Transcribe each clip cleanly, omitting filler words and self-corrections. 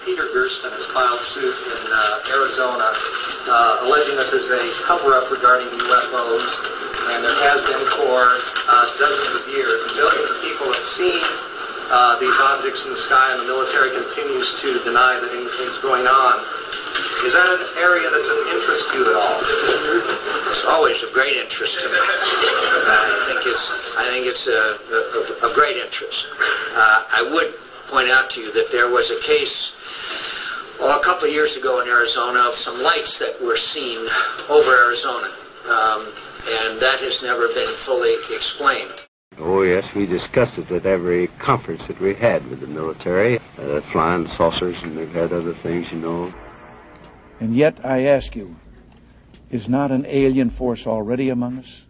Peter Gersten has filed suit in Arizona alleging that there's a cover-up regarding UFOs, and there has been for dozens of years. Millions of people have seen these objects in the sky, and the military continues to deny that anything's going on. Is that an area that's of interest to you at all? It's always of great interest to me. I think it's of great interest. I would point out to you that there was a case a couple of years ago in Arizona of some lights that were seen over Arizona, and that has never been fully explained. Oh, yes, we discussed it at every conference that we had with the military, flying saucers, and they've had other things, you know. And yet, I ask you, is not an alien force already among us?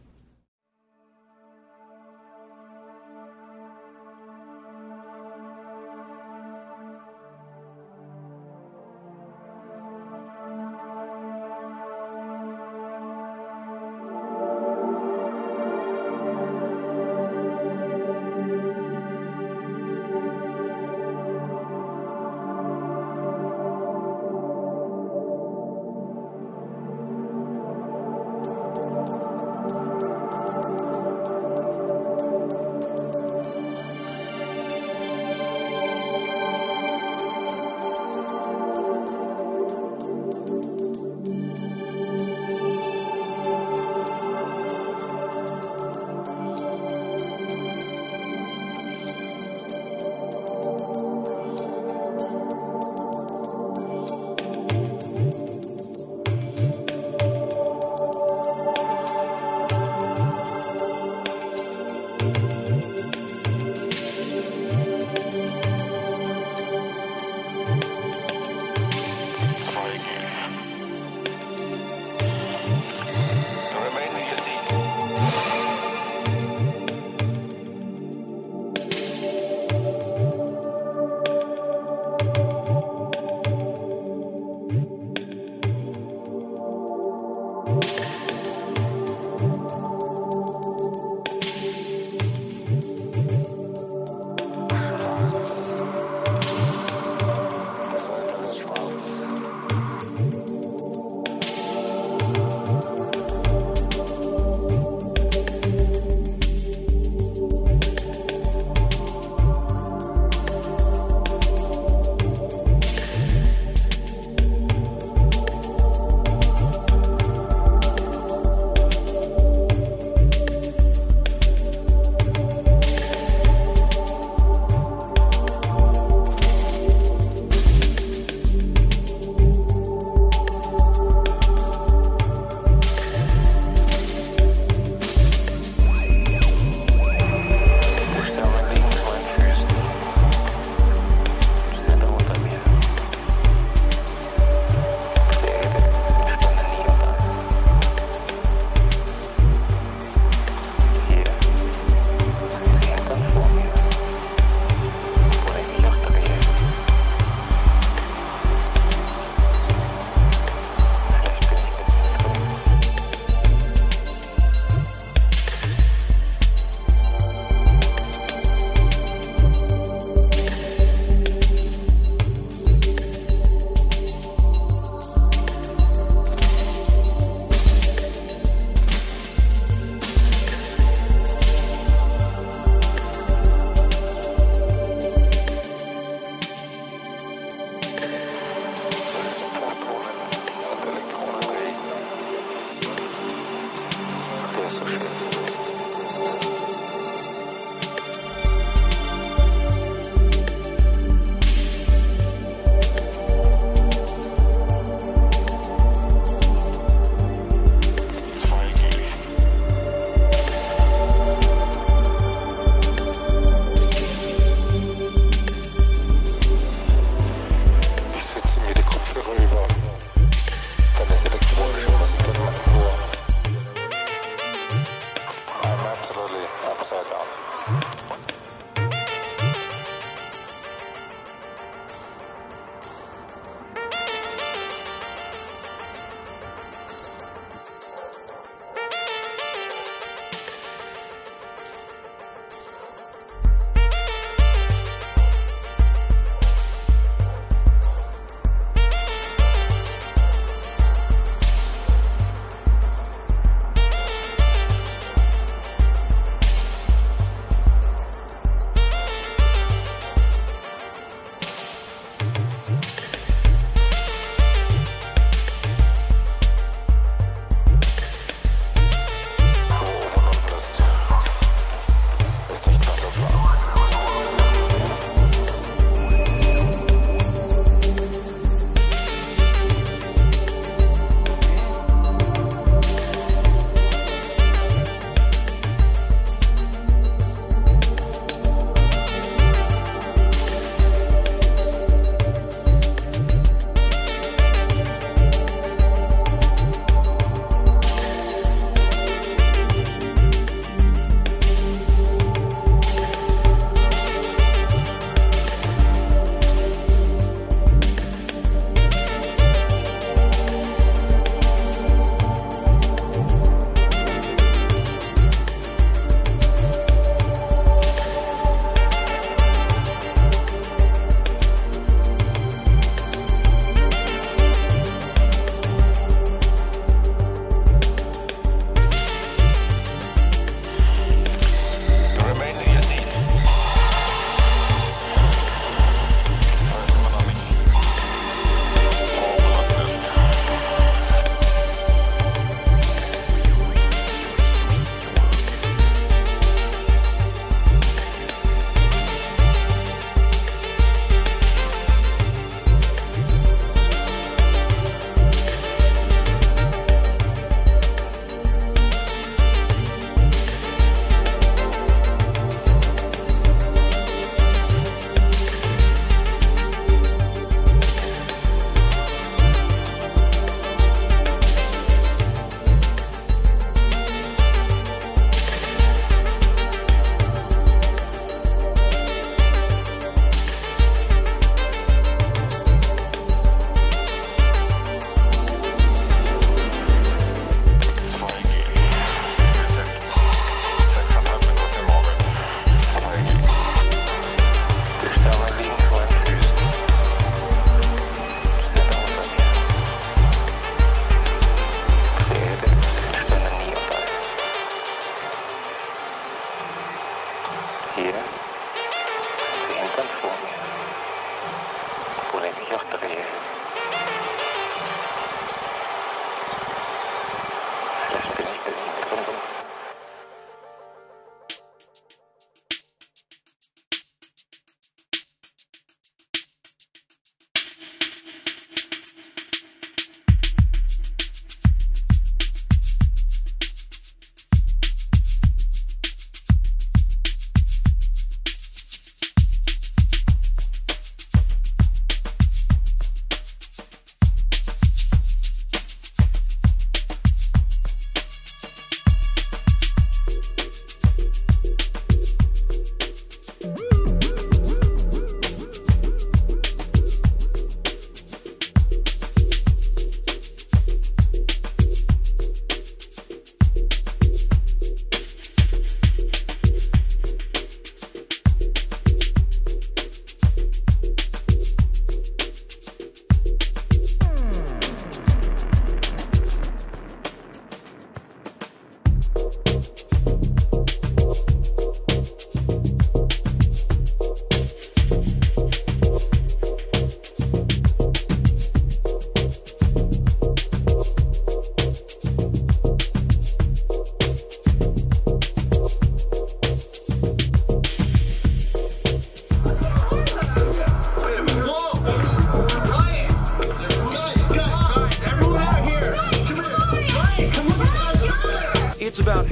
It's about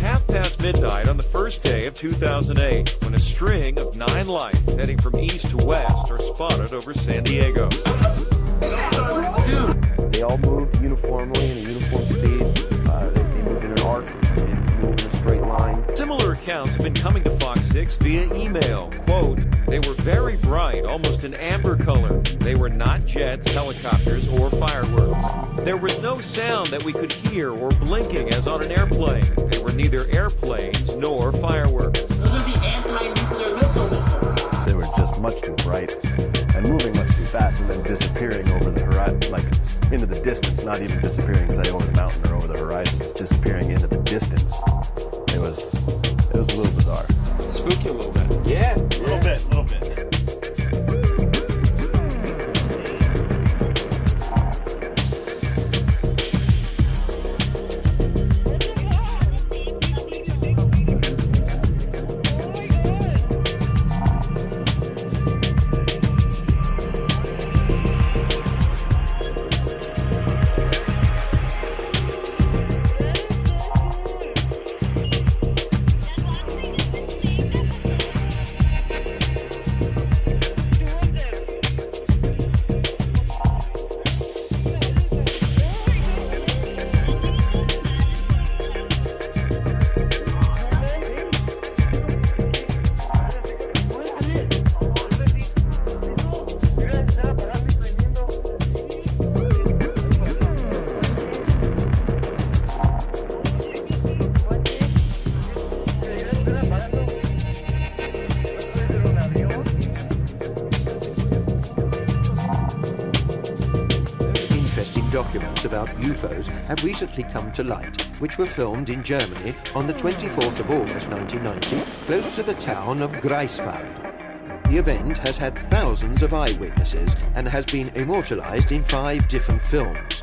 midnight on the first day of 2008 when a string of 9 lights heading from east to west are spotted over San Diego. They all moved uniformly in a uniform speed. They moved in an arc, they moved in a straight line. Similar accounts have been coming to Fox 6 via email. Quote, they were very bright, almost an amber color. They were not jets, helicopters, or fireworks. There was no sound that we could hear or blinking as on an airplane. They were neither airplanes nor fireworks. Those are the anti-nuclear missile missiles. They were just much too bright and moving much too fast and then disappearing over the horizon, like into the distance, not even disappearing, say, over the mountain or over the horizon, just disappearing into the distance. It was a little bizarre. Spooky a little bit. Yeah. A little bit. Documents about UFOs have recently come to light, which were filmed in Germany on the 24th of August 1990, close to the town of Greifswald. The event has had thousands of eyewitnesses and has been immortalized in 5 different films.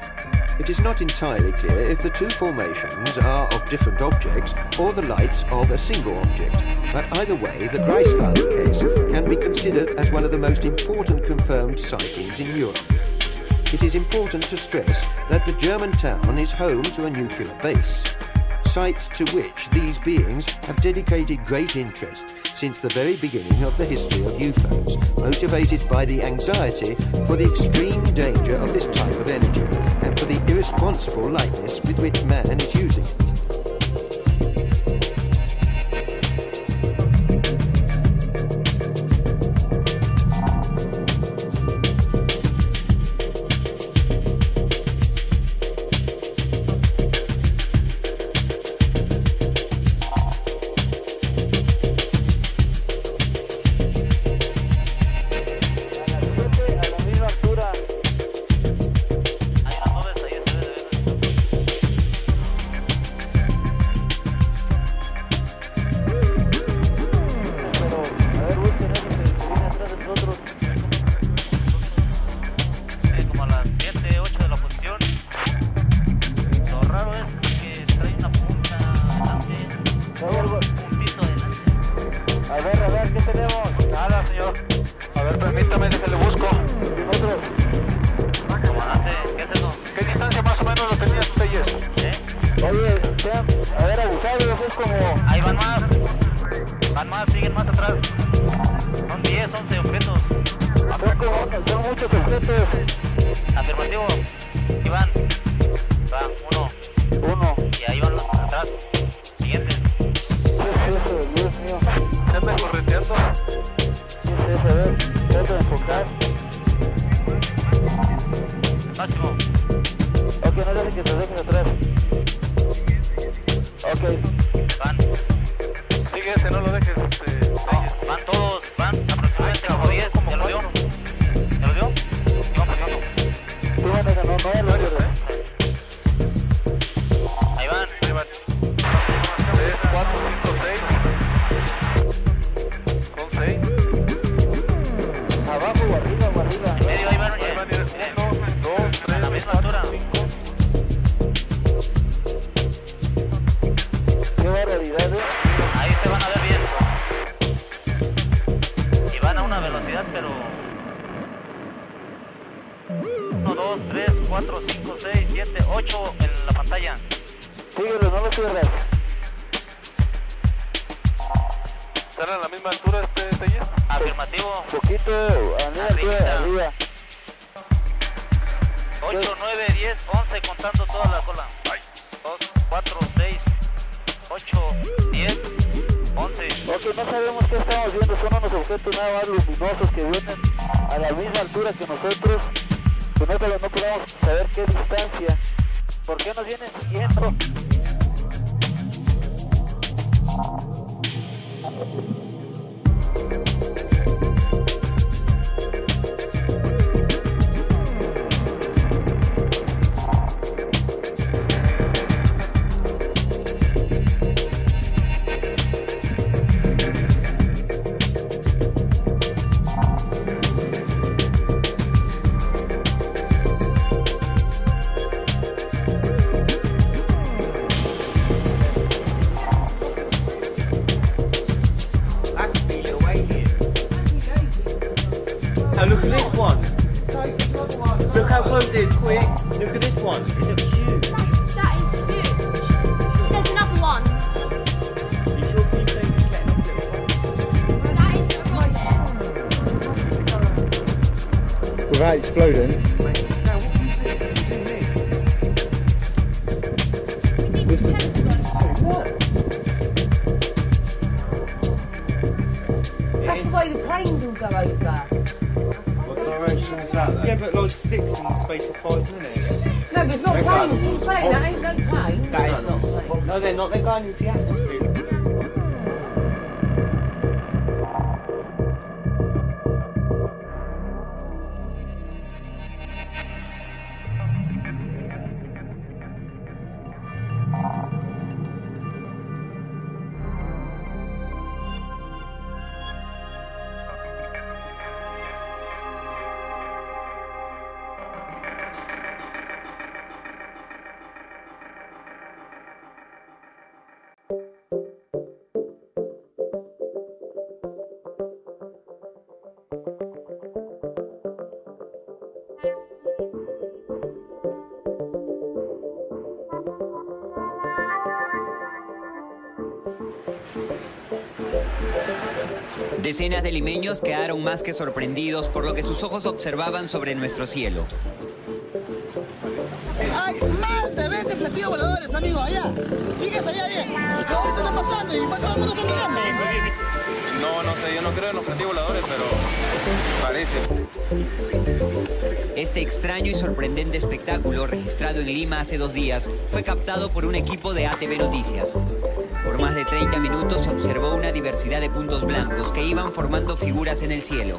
It is not entirely clear if the 2 formations are of different objects or the lights of a single object, but either way, the Greifswald case can be considered as one of the most important confirmed sightings in Europe. It is important to stress that the German town is home to a nuclear base, sites to which these beings have dedicated great interest since the very beginning of the history of UFOs, motivated by the anxiety for the extreme danger of this type of energy and for the irresponsible lightness with which man is using it. ¿Están a la misma altura Telles? Afirmativo. Poquito, arriba. 8, 9, 10, 11, contando toda la cola. 2, 4, 6, 8, 10, 11. Ok, no sabemos qué estamos viendo, son unos objetos nada más luminosos que vienen a la misma altura que nosotros, que no podemos saber qué distancia. ¿Por qué nos vienen siguiendo? Look at this one. Look how close it is, quick. Look at this one. It looks huge. That is huge. There's another one. You sure people don't get enough little ones? That is a rocket. Without exploding. That's the way the planes will go over. Yeah, but like 6 in the space of 5 minutes. No, but it's not planes. I'm saying that ain't no planes. That is not planes. No, they're not. They're going into the atmosphere. Decenas de limeños quedaron más que sorprendidos por lo que sus ojos observaban sobre nuestro cielo. Hay más de 20 platillos voladores, amigos, allá. Fíjense allá bien. Ahorita está pasando y todo el mundo está mirando. No sé, yo no creo en los platillos voladores, pero parece. Este extraño y sorprendente espectáculo, registrado en Lima hace 2 días, fue captado por un equipo de ATV Noticias. Por más de 30 minutos se observó una diversidad de puntos blancos que iban formando figuras en el cielo.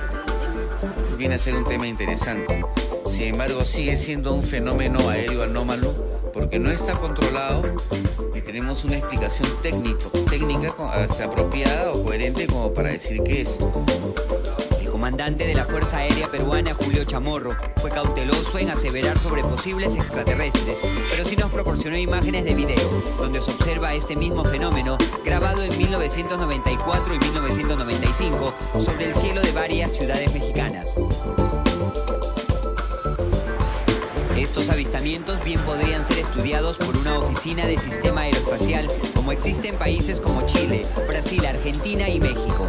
Viene a ser un tema interesante. Sin embargo, sigue siendo un fenómeno aéreo anómalo porque no está controlado y tenemos una explicación técnica apropiada o coherente como para decir qué es. El comandante de la Fuerza Aérea Peruana, Julio Chamorro, fue cauteloso en aseverar sobre posibles extraterrestres, pero sí nos proporcionó imágenes de video, donde se observa este mismo fenómeno, grabado en 1994 y 1995, sobre el cielo de varias ciudades mexicanas. Estos avistamientos bien podrían ser estudiados por una oficina de sistema aeroespacial, como existe en países como Chile, Brasil, Argentina y México.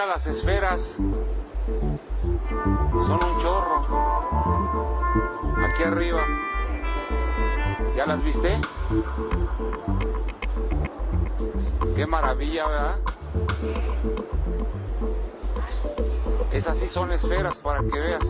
las esferas son un chorro. Aquí arriba. ¿Ya las viste? Qué maravilla, ¿verdad? Esas sí son esferas para que veas.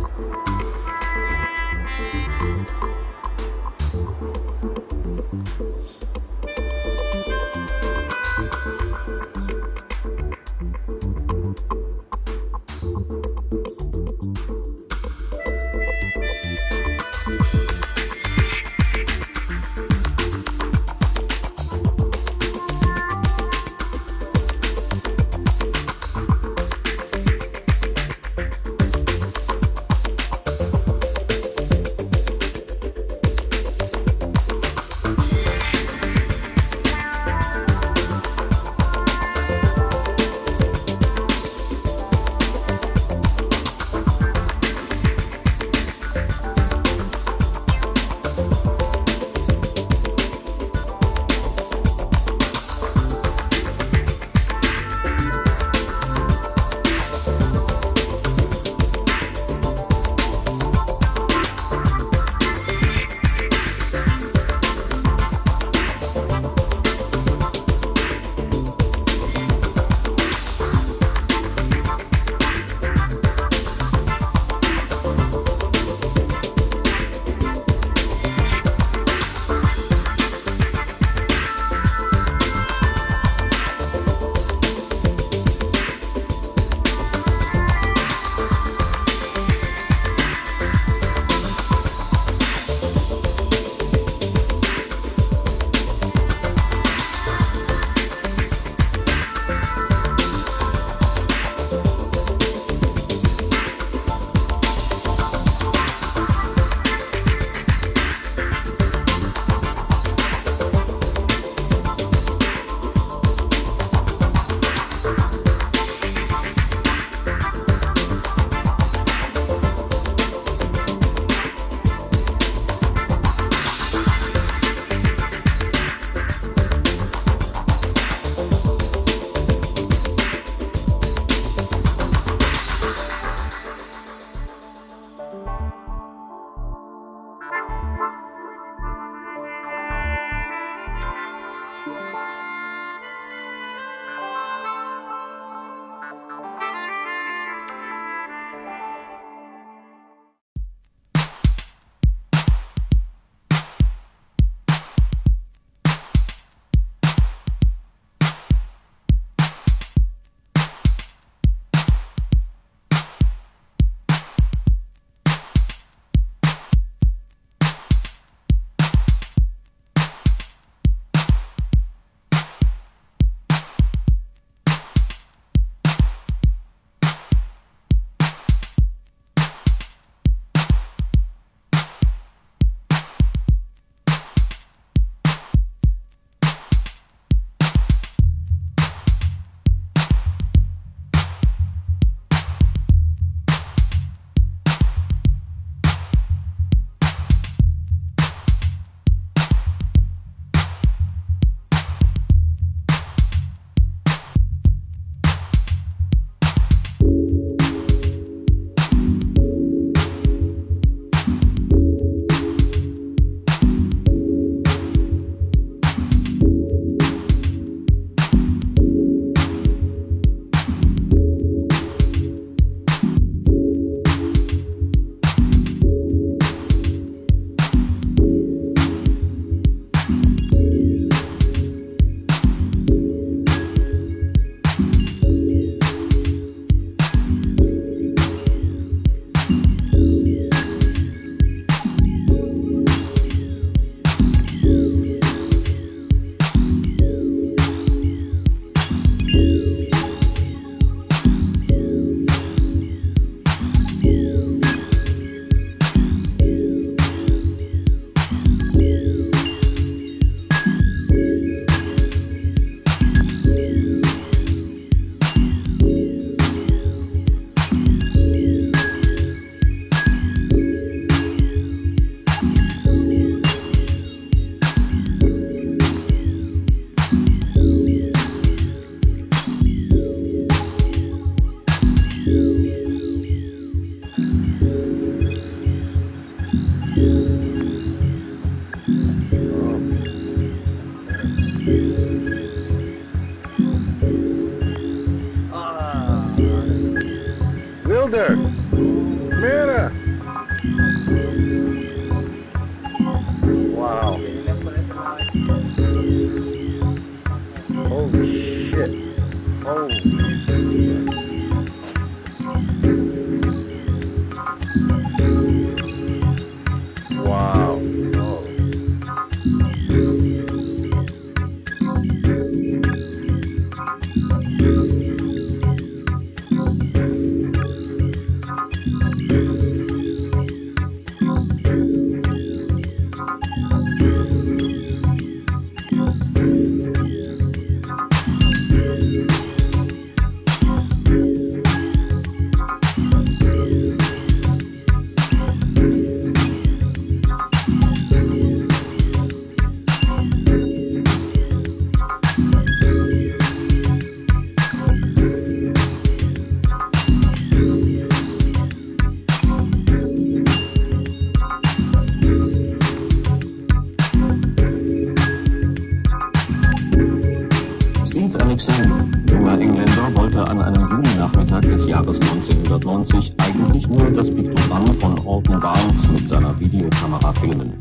an einem Julinachmittag des Jahres 1990 eigentlich nur das Piktogramm von Alton Barnes mit seiner Videokamera filmen.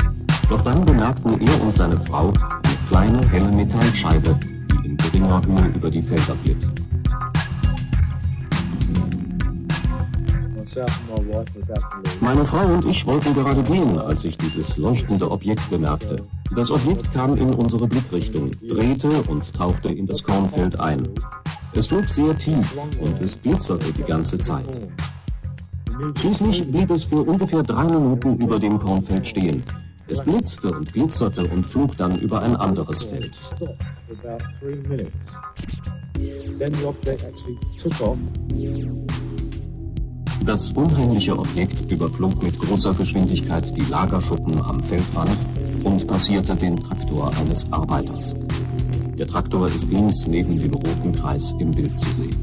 Doch dann bemerkten er und seine Frau eine kleine, helle Metallscheibe, die in geringer Höhe über die Felder glitt. Meine Frau und ich wollten gerade gehen, als ich dieses leuchtende Objekt bemerkte. Das Objekt kam in unsere Blickrichtung, drehte und tauchte in das Kornfeld ein. Es flog sehr tief und es glitzerte die ganze Zeit. Schließlich blieb es für ungefähr 3 Minuten über dem Kornfeld stehen. Es blitzte und glitzerte und flog dann über ein anderes Feld. Das unheimliche Objekt überflog mit großer Geschwindigkeit die Lagerschuppen am Feldrand und passierte den Traktor eines Arbeiters. Der Traktor ist links neben dem roten Kreis im Bild zu sehen.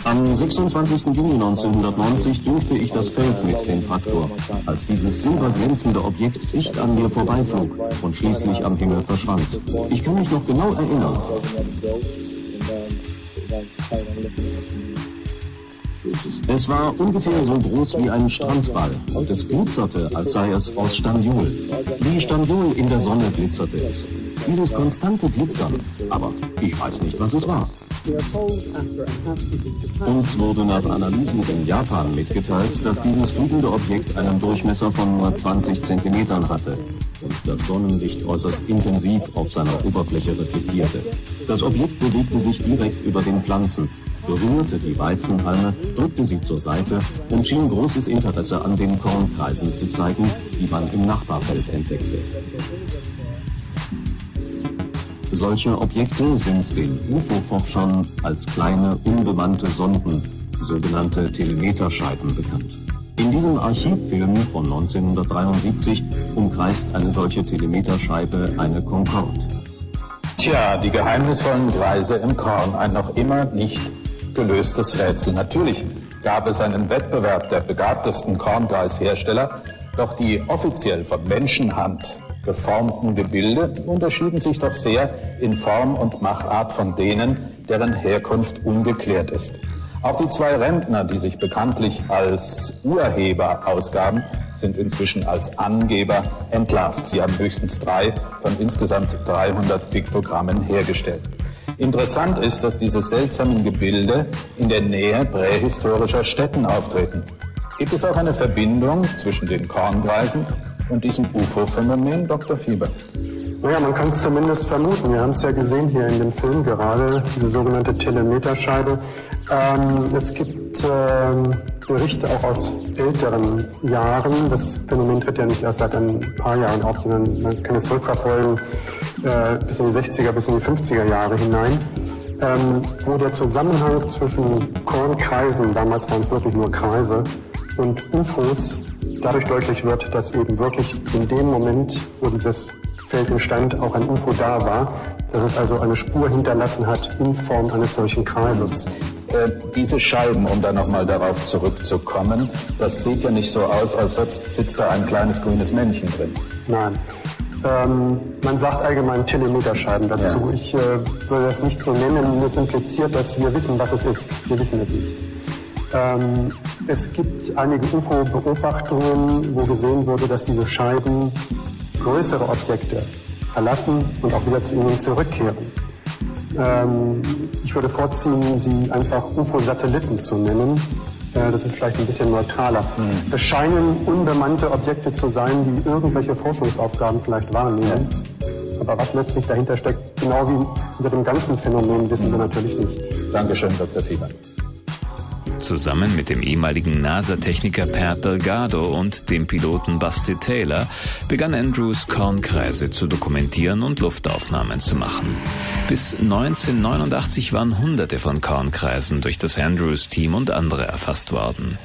Am 26. Juni 1990 durfte ich das Feld mit dem Traktor, als dieses silberglänzende Objekt dicht an mir vorbeiflog und schließlich am Himmel verschwand. Ich kann mich noch genau erinnern. Es war ungefähr so groß wie ein Strandball und es glitzerte, als sei es aus Staniol. Wie Staniol in der Sonne glitzerte es. Dieses konstante Glitzern, aber ich weiß nicht, was es war. Uns wurde nach Analysen in Japan mitgeteilt, dass dieses fliegende Objekt einen Durchmesser von nur 20 Zentimetern hatte und das Sonnenlicht äußerst intensiv auf seiner Oberfläche reflektierte. Das Objekt bewegte sich direkt über den Pflanzen, berührte die Weizenhalme, drückte sie zur Seite und schien großes Interesse an den Kornkreisen zu zeigen, die man im Nachbarfeld entdeckte. Solche Objekte sind den UFO-Forschern als kleine, unbemannte Sonden, sogenannte Telemeterscheiben, bekannt. In diesem Archivfilm von 1973 umkreist eine solche Telemeterscheibe eine Concorde. Tja, die geheimnisvollen Kreise im Korn, ein noch immer nicht gelöstes Rätsel. Natürlich gab es einen Wettbewerb der begabtesten Kornkreishersteller, doch die offiziell von Menschenhand geformten Gebilde unterschieden sich doch sehr in Form und Machart von denen, deren Herkunft ungeklärt ist. Auch die 2 Rentner, die sich bekanntlich als Urheber ausgaben, sind inzwischen als Angeber entlarvt. Sie haben höchstens 3 von insgesamt 300 Piktogrammen hergestellt. Interessant ist, dass diese seltsamen Gebilde in der Nähe prähistorischer Städten auftreten. Gibt es auch eine Verbindung zwischen den Kornkreisen und diesem UFO-Phänomen, Dr. Fieber? Naja, man kann es zumindest vermuten. Wir haben es ja gesehen hier in dem Film gerade, diese sogenannte Telemeterscheibe. Es gibt Berichte auch aus älteren Jahren. Das Phänomen tritt ja nicht erst seit ein paar Jahren auf, sondern man kann es zurückverfolgen bis in die 60er, bis in die 50er Jahre hinein, wo der Zusammenhang zwischen Kornkreisen, damals waren es wirklich nur Kreise, und UFOs dadurch deutlich wird, dass eben wirklich in dem Moment, wo dieses Feld entstand, auch ein UFO da war, dass es also eine Spur hinterlassen hat in Form eines solchen Kreises. Diese Scheiben, um da nochmal darauf zurückzukommen, das sieht ja nicht so aus, als sitzt da ein kleines grünes Männchen drin. Nein. Man sagt allgemein Telemeterscheiben dazu. Ja. Ich würde das nicht so nennen. Das impliziert, dass wir wissen, was es ist. Wir wissen es nicht. Es gibt einige UFO-Beobachtungen, wo gesehen wurde, dass diese Scheiben größere Objekte verlassen und auch wieder zu ihnen zurückkehren. Ich würde vorziehen, sie einfach UFO-Satelliten zu nennen. Das ist vielleicht ein bisschen neutraler. Es scheinen unbemannte Objekte zu sein, die irgendwelche Forschungsaufgaben vielleicht wahrnehmen. Aber was letztlich dahinter steckt, genau wie unter dem ganzen Phänomen, wissen wir natürlich nicht. Dankeschön, Dr. Fieber. Zusammen mit dem ehemaligen NASA-Techniker Pat Delgado und dem Piloten Busty Taylor begann Andrews, Kornkreise zu dokumentieren und Luftaufnahmen zu machen. Bis 1989 waren Hunderte von Kornkreisen durch das Andrews-Team und andere erfasst worden.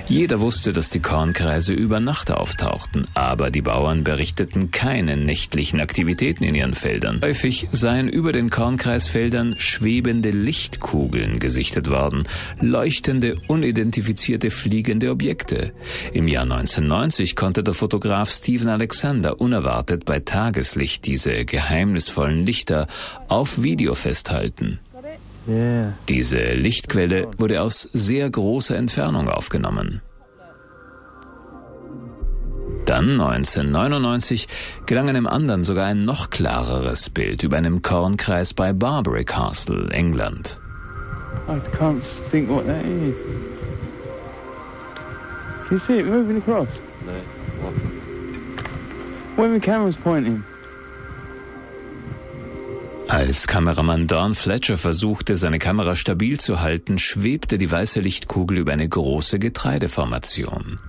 Jeder wusste, dass die Kornkreise über Nacht auftauchten, aber die Bauern berichteten keine nächtlichen Aktivitäten in ihren Feldern. Häufig seien über den Kornkreisfeldern schwebende Lichtkugeln gesichtet worden, leuchtende, unidentifizierte fliegende Objekte. Im Jahr 1990 konnte der Fotograf Stephen Alexander unerwartet bei Tageslicht diese geheimnisvollen Lichter auf Video festhalten. Diese Lichtquelle wurde aus sehr großer Entfernung aufgenommen. Dann 1999 gelang einem anderen sogar ein noch klareres Bild über einem Kornkreis bei Barbary Castle, England. I can't think what that is. Can you see it moving across? No. When the camera's pointing. Als Kameramann Don Fletcher versuchte, seine Kamera stabil zu halten, schwebte die weiße Lichtkugel über eine große Getreideformation.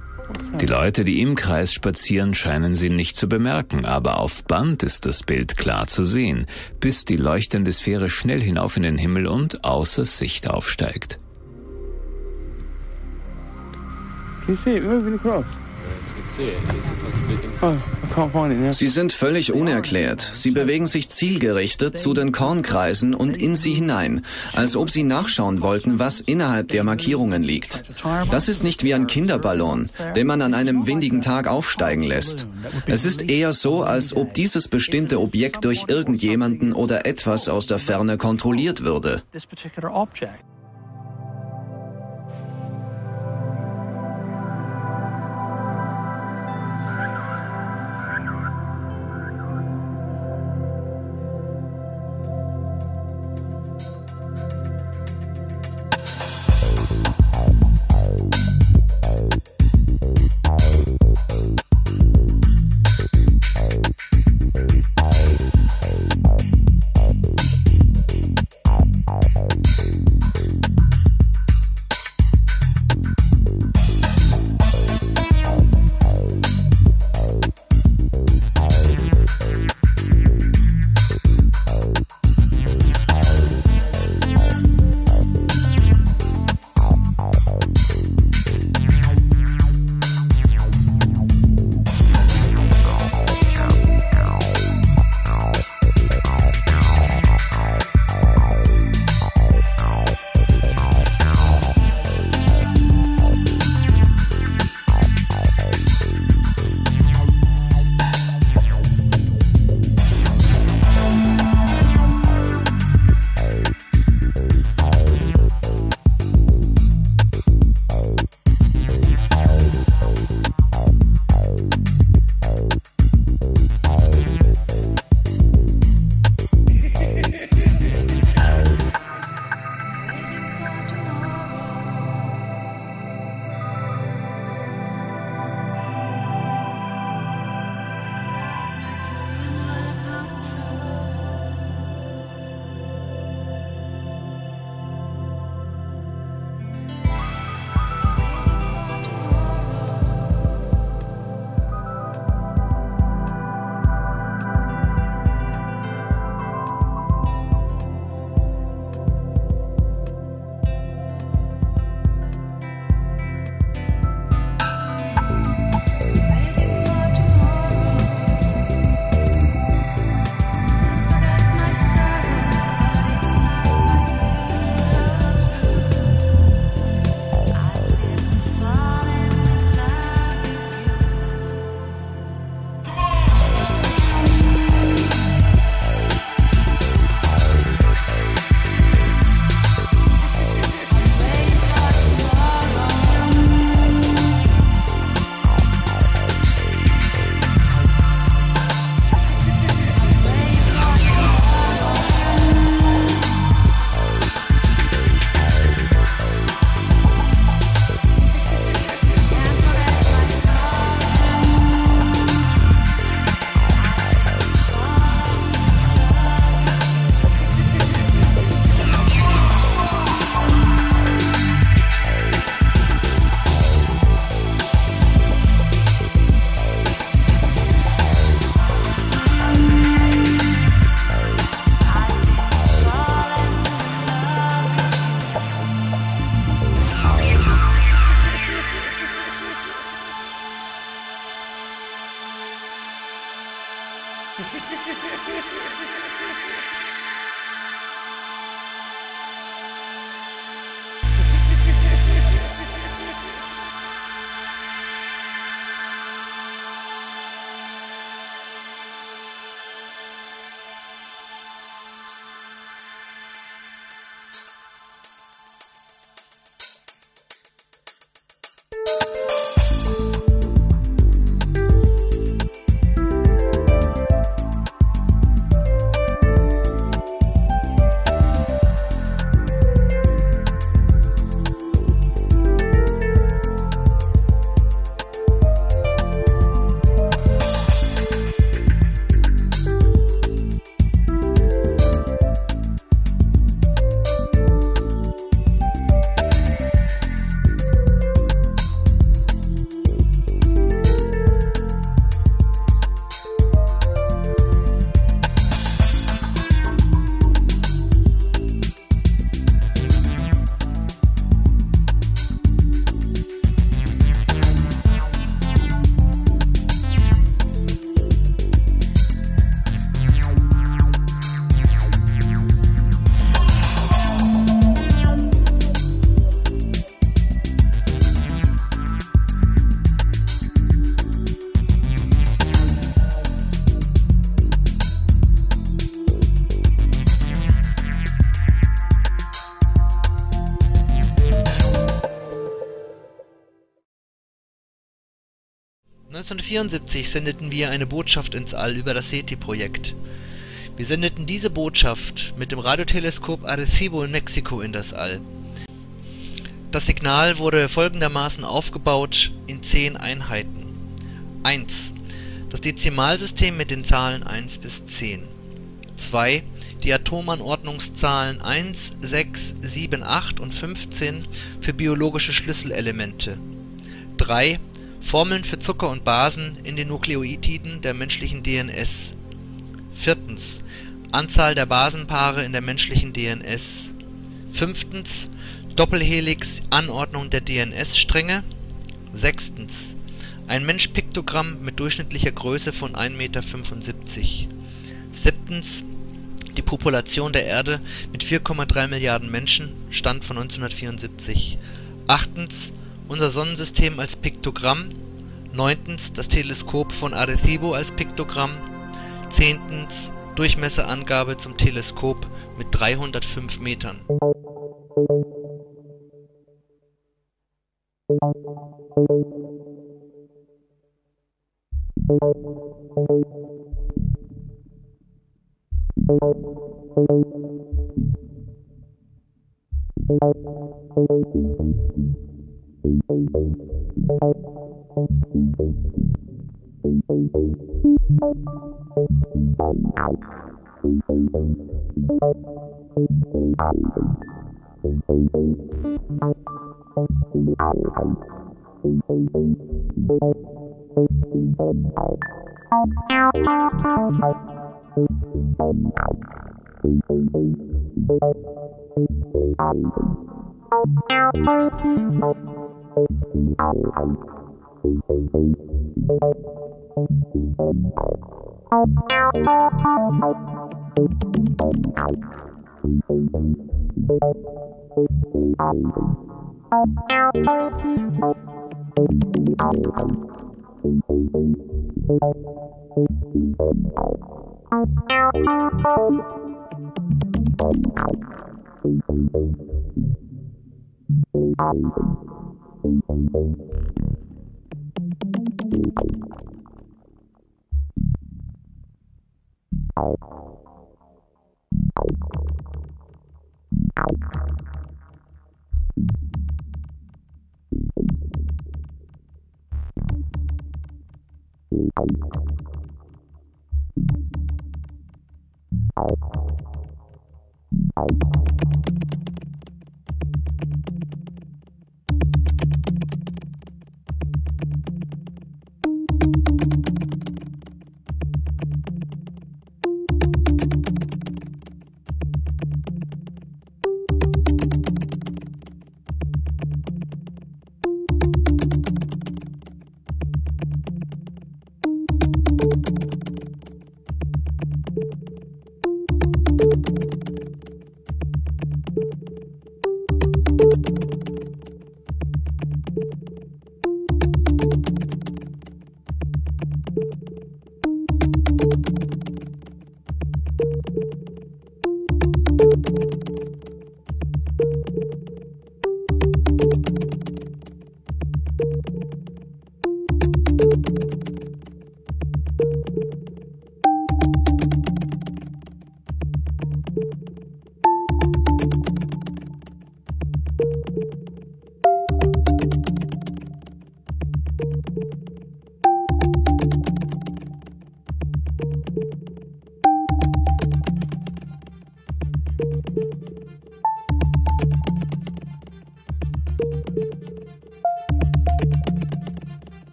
Die Leute, die im Kreis spazieren, scheinen sie nicht zu bemerken, aber auf Band ist das Bild klar zu sehen, bis die leuchtende Sphäre schnell hinauf in den Himmel und außer Sicht aufsteigt. Can you see it moving across? Sie sind völlig unerklärt. Sie bewegen sich zielgerichtet zu den Kornkreisen und in sie hinein, als ob sie nachschauen wollten, was innerhalb der Markierungen liegt. Das ist nicht wie ein Kinderballon, den man an einem windigen Tag aufsteigen lässt. Es ist eher so, als ob dieses bestimmte Objekt durch irgendjemanden oder etwas aus der Ferne kontrolliert würde. 1974 sendeten wir eine Botschaft ins All über das SETI-Projekt. Wir sendeten diese Botschaft mit dem Radioteleskop Arecibo in Mexiko in das All. Das Signal wurde folgendermaßen aufgebaut in 10 Einheiten. 1. Das Dezimalsystem mit den Zahlen 1 bis 10. 2. Die Atomanordnungszahlen 1, 6, 7, 8 und 15 für biologische Schlüsselelemente. 3. Formeln für Zucker und Basen in den Nukleotiden der menschlichen DNS. 4. Anzahl der Basenpaare in der menschlichen DNS. 5. Doppelhelix-Anordnung der DNS-Stränge. 6. Ein Mensch-Piktogramm mit durchschnittlicher Größe von 1,75 Meter. 7. Die Population der Erde mit 4,3 Milliarden Menschen, Stand von 1974. 8. Unser Sonnensystem als Piktogramm. 9. Das Teleskop von Arecibo als Piktogramm. 10. Durchmesserangabe zum Teleskop mit 305 Metern.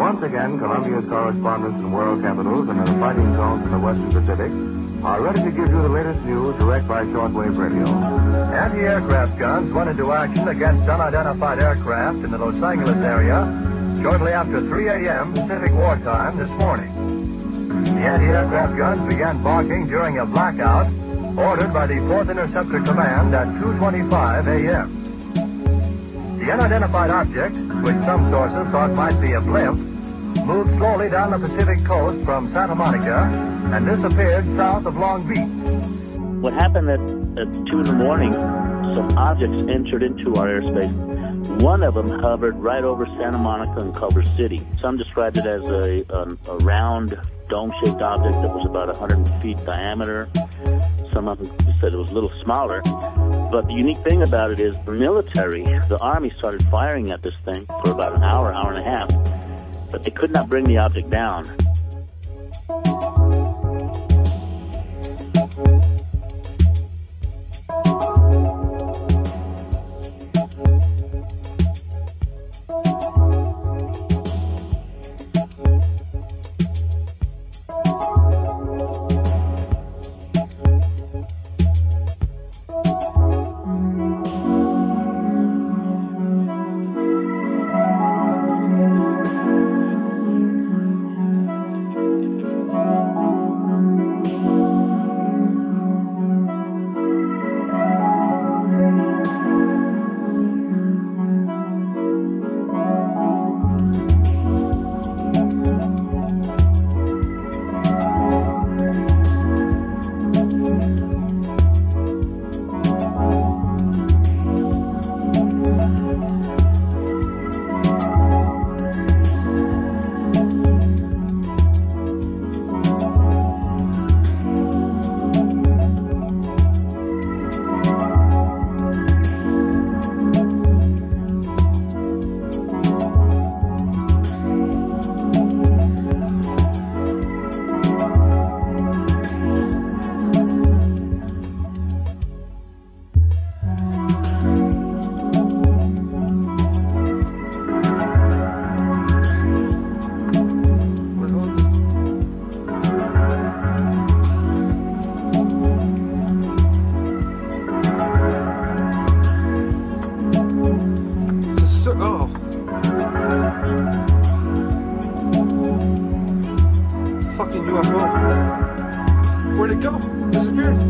Once again, Columbia's correspondents in world capitals and in the fighting zones in the Western Pacific are ready to give you the latest news direct by shortwave radio. Anti-aircraft guns went into action against unidentified aircraft in the Los Angeles area shortly after 3 a.m. Pacific wartime this morning. The anti-aircraft guns began barking during a blackout ordered by the 4th Interceptor Command at 2:25 a.m. The unidentified object, which some sources thought might be a blimp, moved slowly down the Pacific coast from Santa Monica and disappeared south of Long Beach. What happened at 2 in the morning, some objects entered into our airspace. One of them hovered right over Santa Monica and Culver City. Some described it as a round, dome-shaped object that was about 100 feet diameter. Some of them said it was a little smaller. But the unique thing about it is the military, the Army, started firing at this thing for about an hour, hour and a half. But they could not bring the object down. Where'd it go? Disappeared.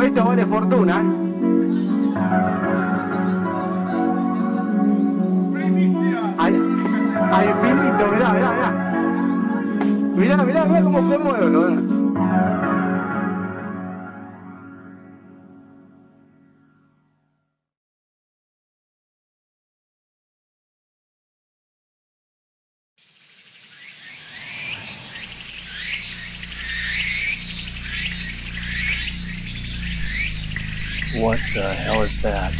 Esto vale fortuna. Al infinito, mirá, mirá, mirá. Mirá, mirá, mirá cómo se mueve, ¿no? What the hell is that?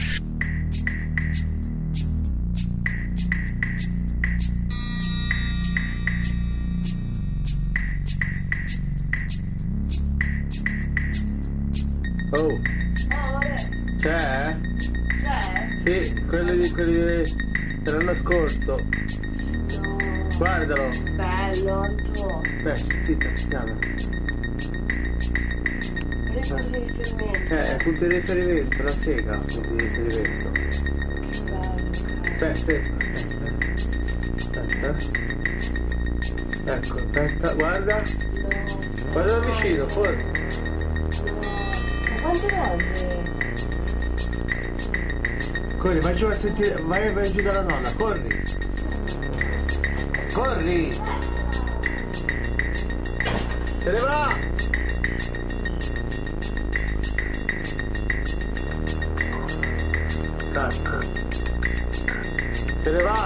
Oh. C'è? C'è? Sì, quelli dell'anno scorso. No. Guardalo. Bello, Anto. Zitta, chiama. Punti di riferimento. Punti di riferimento, la sega, punti di riferimento. Aspetta. Ecco, aspetta, guarda. No. Guarda da vicino, forse. No. Ma quante volte? Corri, vai giù a sentire, vai giù dalla nonna, corri. Corri. Se ne va. Cazzo. Se ne va.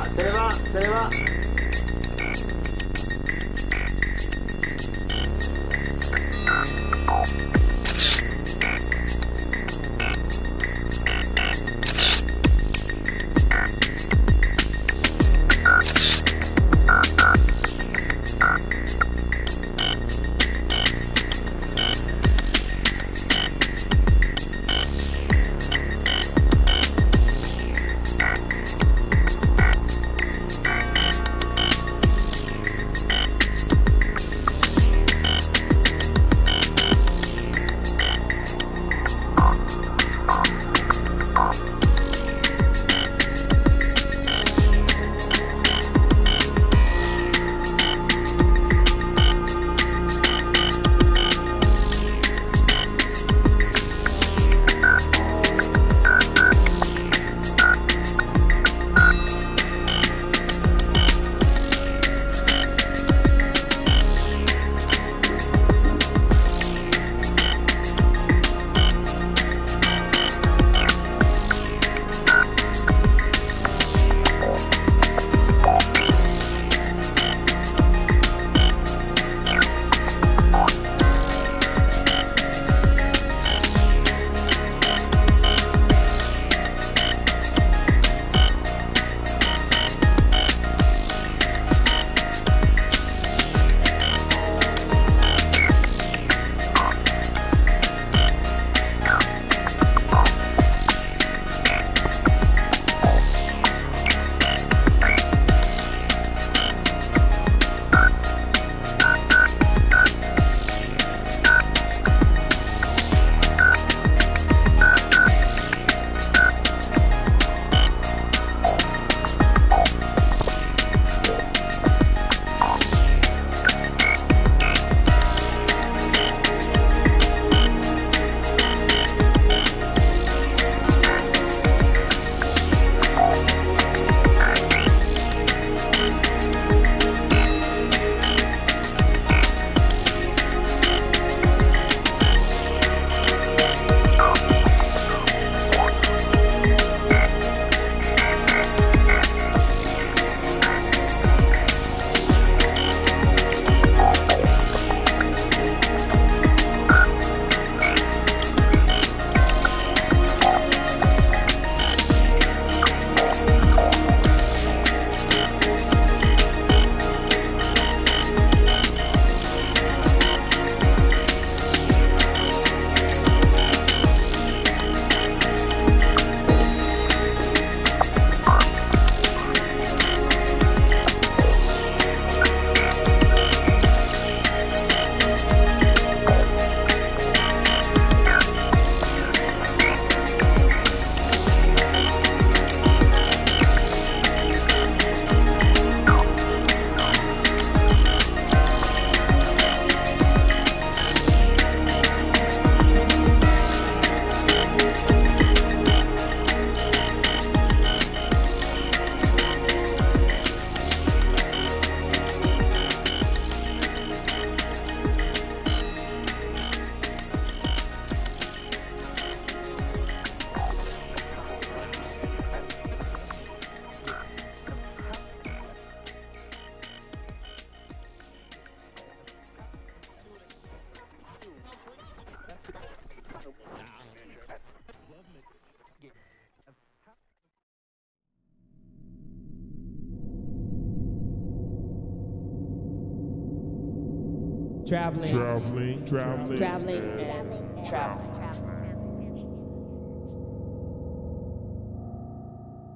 Traveling.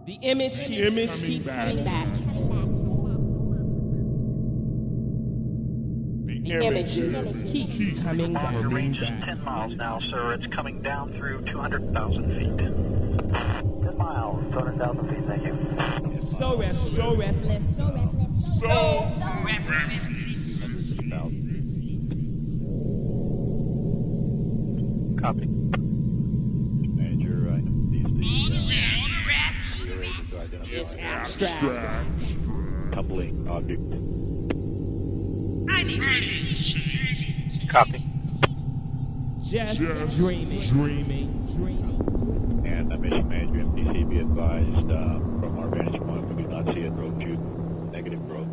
The image keeps coming back. The images keep coming back. Your range is 10 miles now, sir. It's coming down through 200,000 feet. 10 miles, 200,000 feet, thank you. So restless. Copy. Manager, I know these It's abstract. coupling object. I need change. Copy. Just dreaming. And mission manager, MPC, be advised, from our vantage point, we do not see a growth tube, negative growth.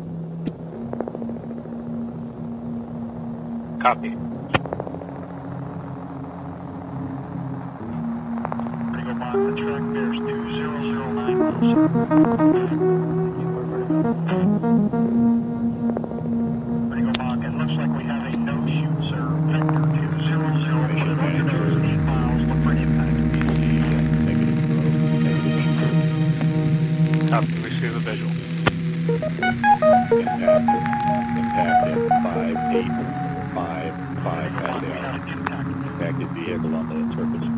Copy. Pretty good on the track, there's 2009. Pretty good on, it looks like we have a no-shoot, sir. Vector 200, 8 miles, look for impact. Copy, we see the visual. Impact at 5855 as they are. Impacted vehicle on the surface.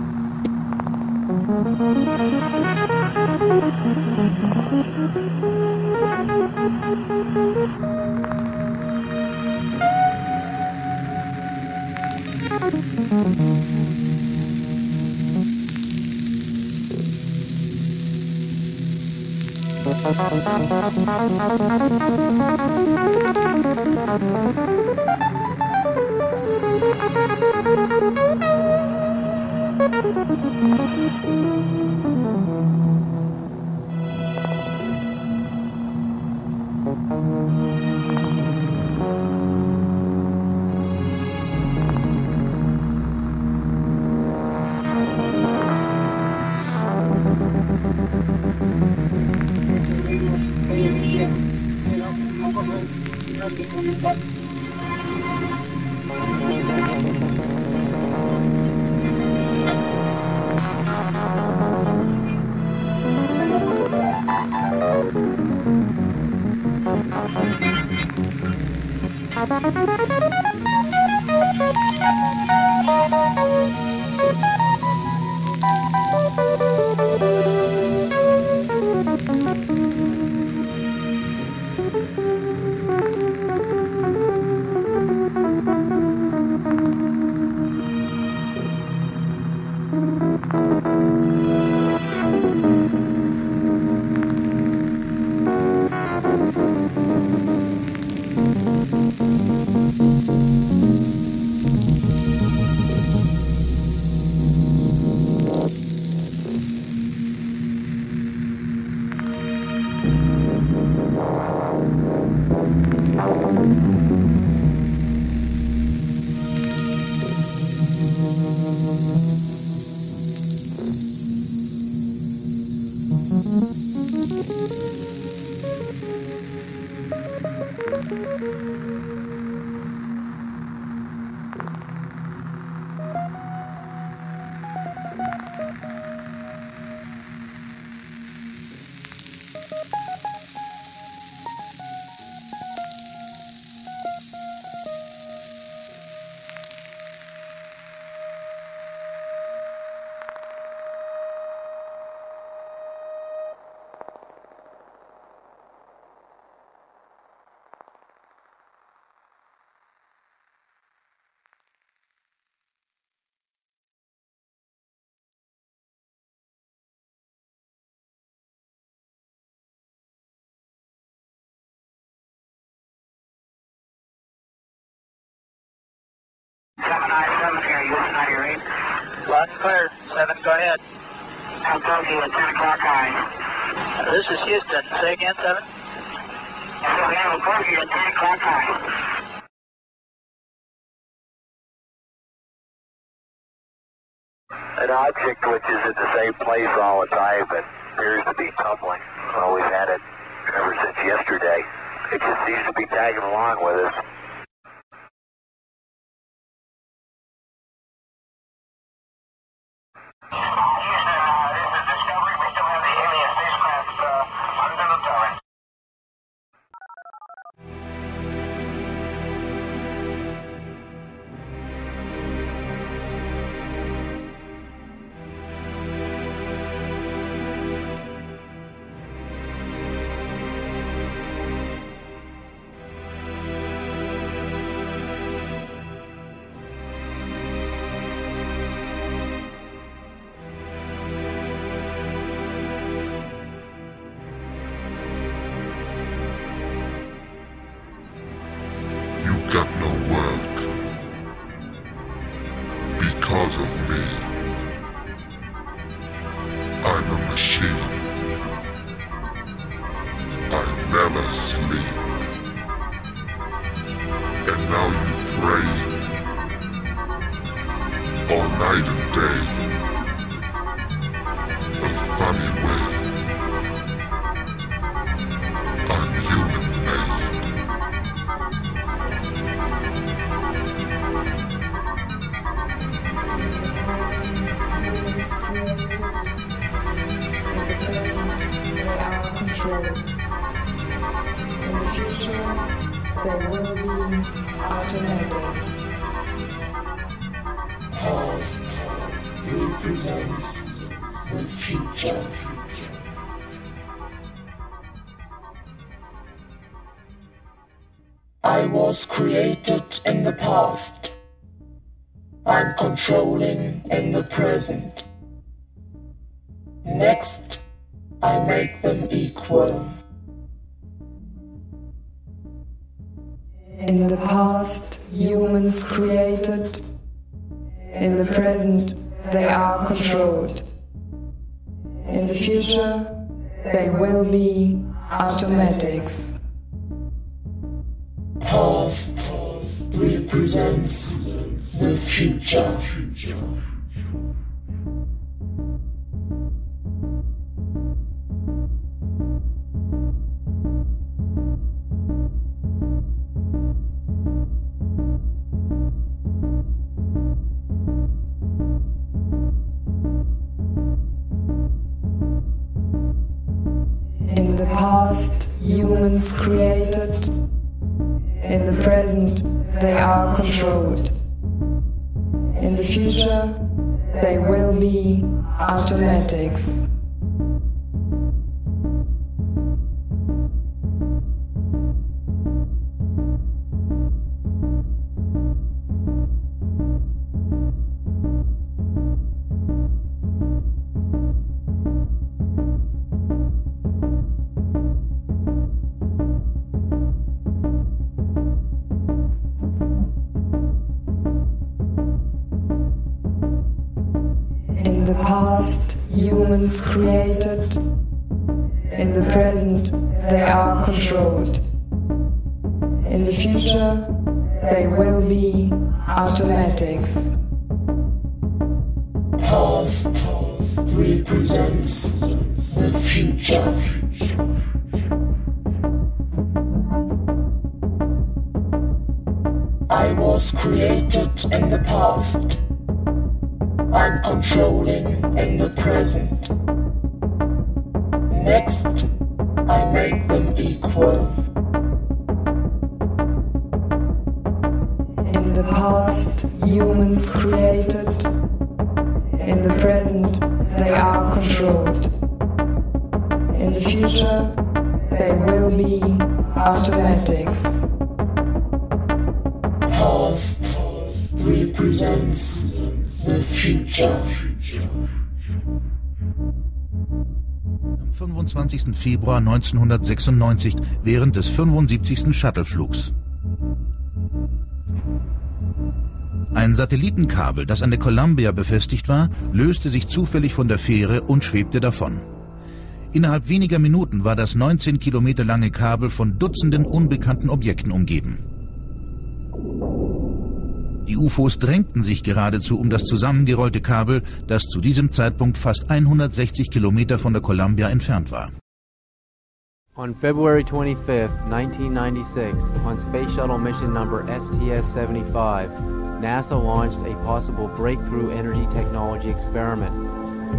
Lots clear. 7, go ahead. I'm talking at 10 o'clock high. This is Houston. Say again, 7. I'm talking at 10 o'clock high. An object which is at the same place all the time but appears to be tumbling. Well, we've had it ever since yesterday. It just seems to be tagging along with us. controlled. In the future, they will be automatics. Past represents the future. I was created in the past. I'm controlling in the present. Next, I make them equal. In the past, humans created. In the present, they are controlled. In the future, they will be automatics. Past represents the future. In the past, humans created. In the present, they are controlled. In the future, they will be automatics. In the past, humans created. In the present, they are controlled. In the future, they will be automatics. Past represents the future. I was created in the past. I'm controlling in the present. Next, I make them equal. In the past, humans created. In the present, they are controlled. In the future, they will be automatics. Past represents the future. Am 25. Februar 1996 während des 75. Shuttleflugs. Ein Satellitenkabel, das an der Columbia befestigt war, löste sich zufällig von der Fähre und schwebte davon. Innerhalb weniger Minuten war das 19 Kilometer lange Kabel von Dutzenden unbekannten Objekten umgeben. Die UFOs drängten sich geradezu um das zusammengerollte Kabel, das zu diesem Zeitpunkt fast 160 Kilometer von der Columbia entfernt war. On February 25, 1996, on Space Shuttle mission number STS-75, NASA launched a possible breakthrough energy technology experiment.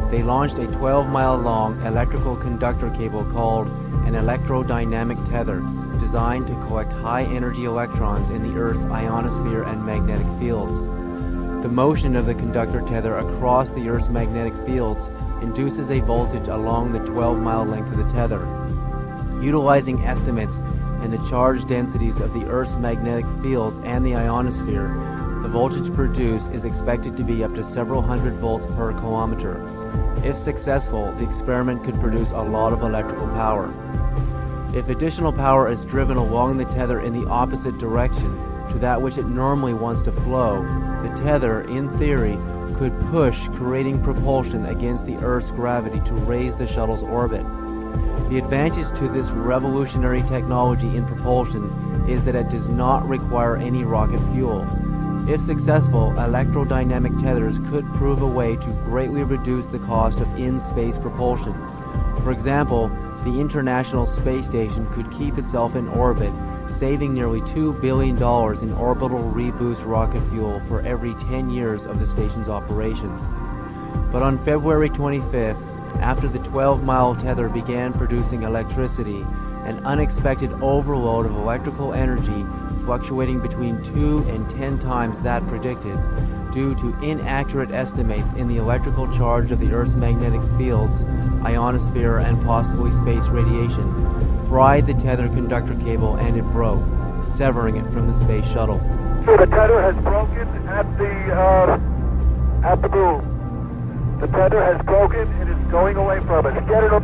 They launched a 12-mile-long electrical conductor cable called an electrodynamic tether, designed to collect high-energy electrons in the Earth's ionosphere and magnetic fields. The motion of the conductor tether across the Earth's magnetic fields induces a voltage along the 12-mile length of the tether. Utilizing estimates in the charge densities of the Earth's magnetic fields and the ionosphere, the voltage produced is expected to be up to several hundred volts per kilometer. If successful, the experiment could produce a lot of electrical power. If additional power is driven along the tether in the opposite direction to that which it normally wants to flow, the tether, in theory, could push, creating propulsion against the Earth's gravity to raise the shuttle's orbit. The advantage to this revolutionary technology in propulsion is that it does not require any rocket fuel. If successful, electrodynamic tethers could prove a way to greatly reduce the cost of in-space propulsion. For example, the International Space Station could keep itself in orbit, saving nearly $2 billion in orbital reboost rocket fuel for every 10 years of the station's operations. But on February 25th, After the 12-mile tether began producing electricity, an unexpected overload of electrical energy fluctuating between 2 and 10 times that predicted due to inaccurate estimates in the electrical charge of the Earth's magnetic fields, ionosphere, and possibly space radiation, fried the tether conductor cable and it broke, severing it from the space shuttle. So the tether has broken at the boom. The tether has broken and is going away from us. Get it on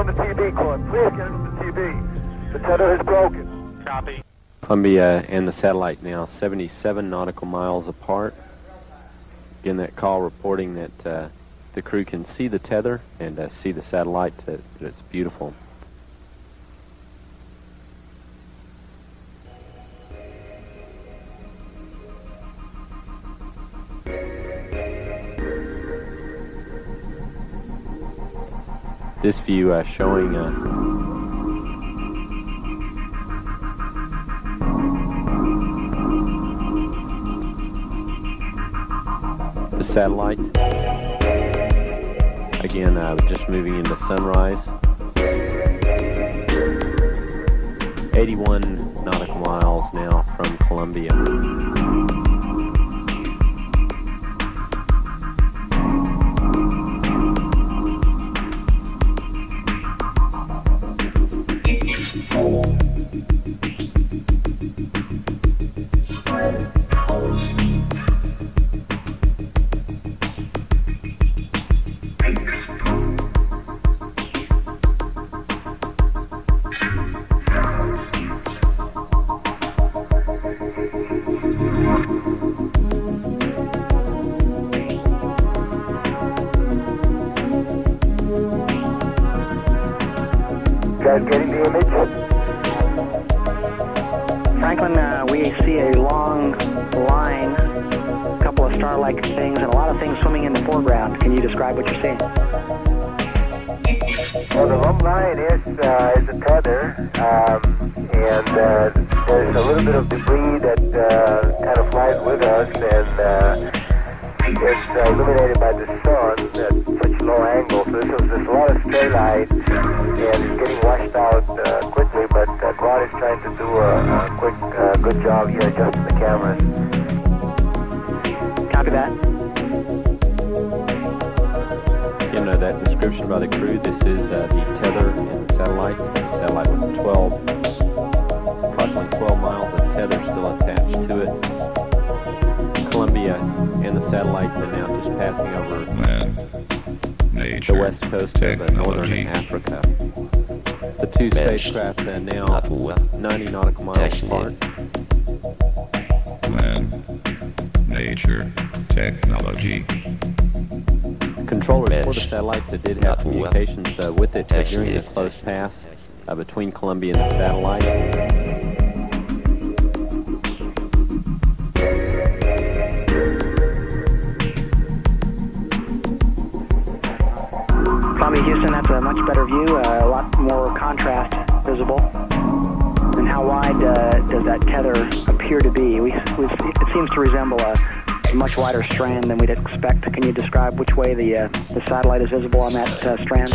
the TV, Claude. Please get it on the TV. The tether has broken. Copy. Columbia and the satellite now 77 nautical miles apart. Again, that call reporting that the crew can see the tether and see the satellite. That it's beautiful. This view showing the satellite. Again, just moving into sunrise. 81 nautical miles now from Columbia. Guys getting the image? Franklin, we see a long line, a couple of star-like things, and a lot of things swimming in the foreground. Can you describe what you're seeing? Well, the long line is a tether, and there's a little bit of debris that kind of flies with us, and it's illuminated by the sun at such low angle. So there's a lot of stray light, and it's getting washed out quickly, but Claude is trying to do a quick, good job here adjusting the cameras. Copy that. Again, that description by the crew, this is the tether in the satellite. The satellite was approximately 12 miles of tether still attached to it. Columbia and the satellite are now just passing over the west coast of northern Africa. The two spacecraft are now 90 nautical miles apart. Man, nature, technology. Controllers for the satellites that did have communications with it during the close pass between Columbia and the satellite. Houston, that's a much better view, a lot more contrast visible. And how wide does that tether appear to be? It seems to resemble a much wider strand than we'd expect. Can you describe which way the satellite is visible on that strand?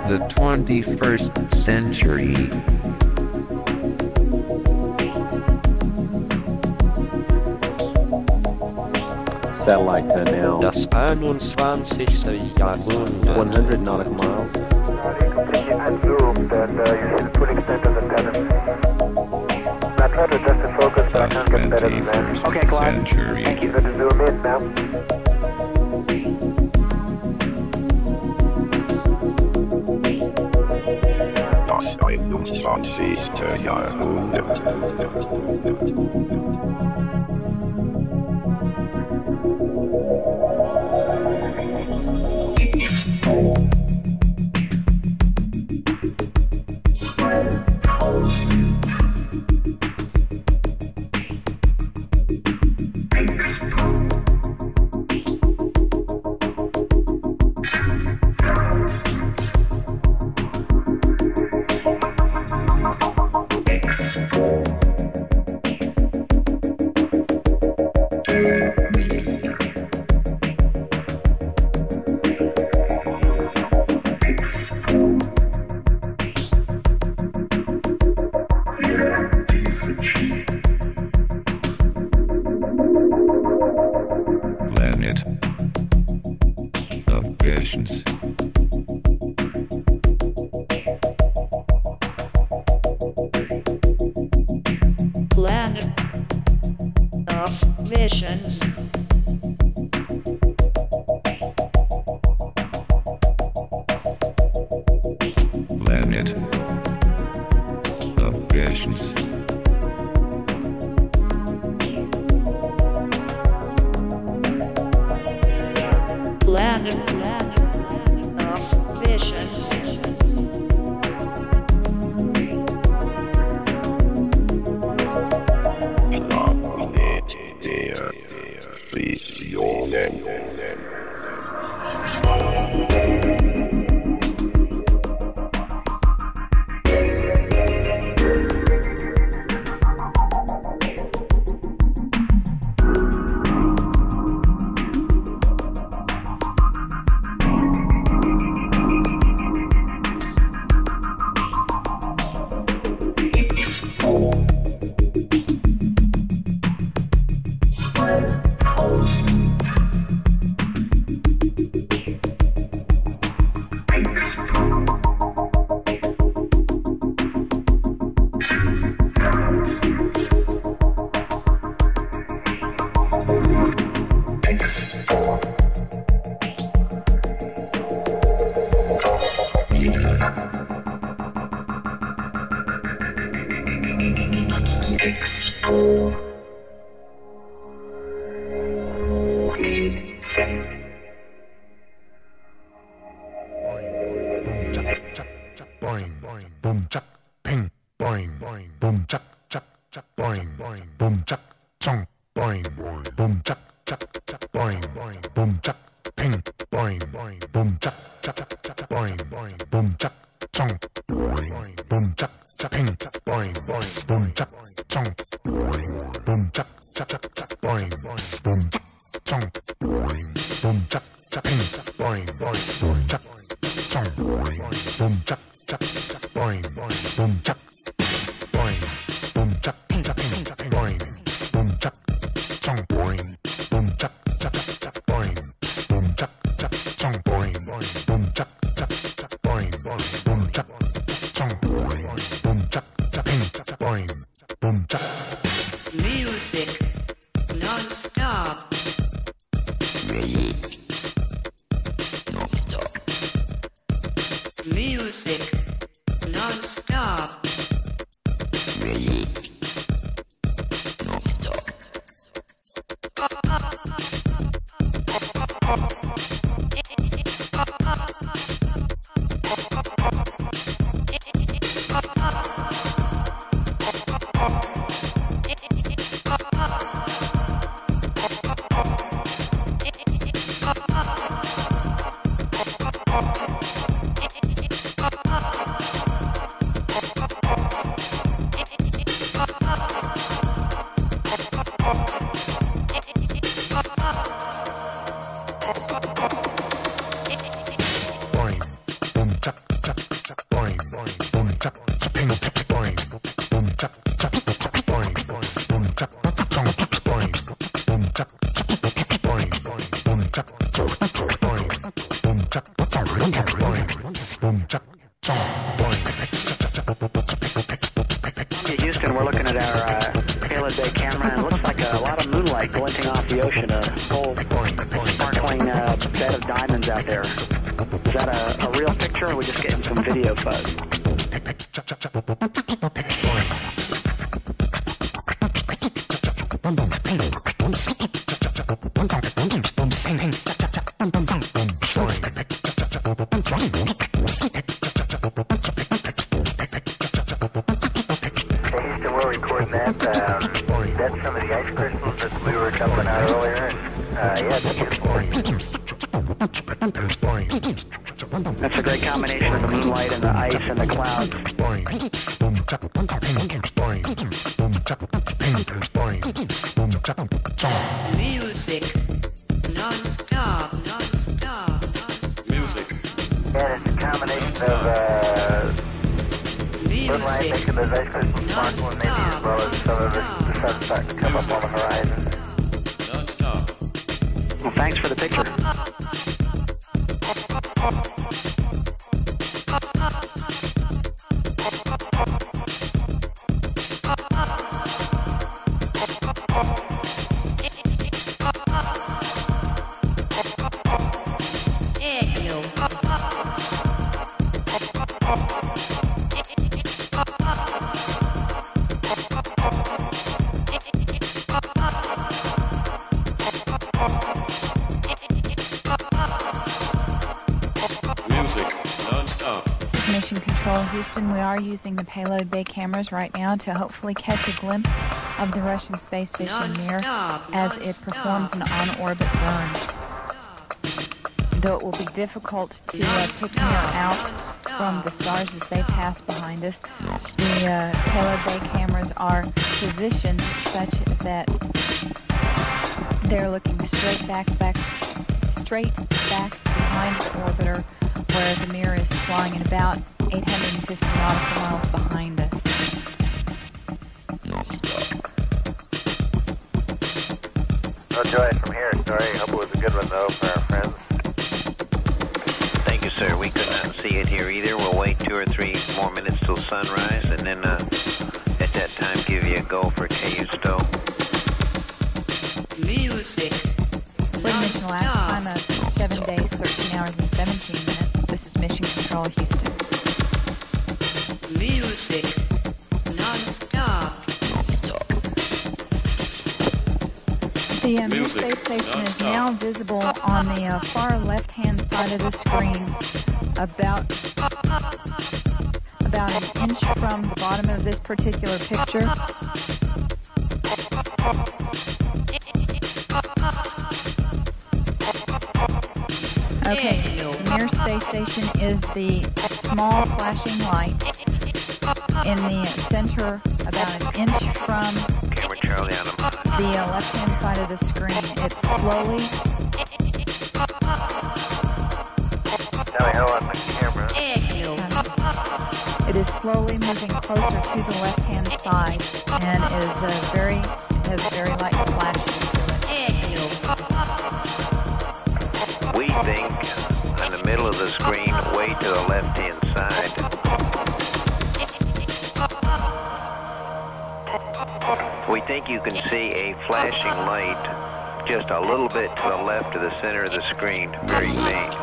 The 21st century. Satellite now. Das 21. Jahrhundert. 100 nautical miles. Completely unzoomed, and you see the full extent of the tether. I tried to adjust the focus, but I can't get better than that. Okay, Claude. Thank you for the zoom in now. Das 21. Jahrhundert. Planet of visions. Planet of visions. Planet of visions. Planet of visions. Music non-stop. Music non-stop. Houston, we're looking at our Halo Day camera, and it looks like a lot of moonlight glinting off the ocean, a whole sparkling bed of diamonds out there. Is that a real picture, or are we just getting some video fuzz? Houston, we're recording that. That's some of the ice crystals that we were dumping out earlier. And, yeah, it's beautiful. That's a great combination of the moonlight and the ice and the clouds. Music non-stop, non-stop, non-stop. Music. And it's a combination of moonlight making those ice crystals sparkle, and maybe as well as some of the sun starting to come up on the horizon. Well, Thanks for the picture. Mission Control Houston, we are using the payload bay cameras right now to hopefully catch a glimpse of the Russian space station Mir as it performs an on-orbit burn. Though it will be difficult to pick Mir out from the stars as they pass behind us, the payload bay cameras are positioned such that they're looking straight back behind the orbiter, where the Mir is flying at about 850 nautical miles behind us. No joy from here, sorry. Hope it was a good one, though, for our friends. Thank you, sir. We could not see it here either. We'll wait 2 or 3 more minutes till sunrise, and then at that time give you a go for Cayusto. Music. For the mission last time of 7 days, 13 hours, and 17 minutes. This is Mission Control Houston. Music. Non-stop. The Mir space station is now visible on the far left-hand side of the screen, about an inch from the bottom of this particular picture. Okay, the Mir space station is the small flashing light in the center, about an inch from the left-hand side of the screen. It's slowly... It is slowly moving closer to the left-hand side and has very light flashes to it. We think in the middle of the screen, way to the left-hand side. We think you can see a flashing light just a little bit to the left of the center of the screen, very faint.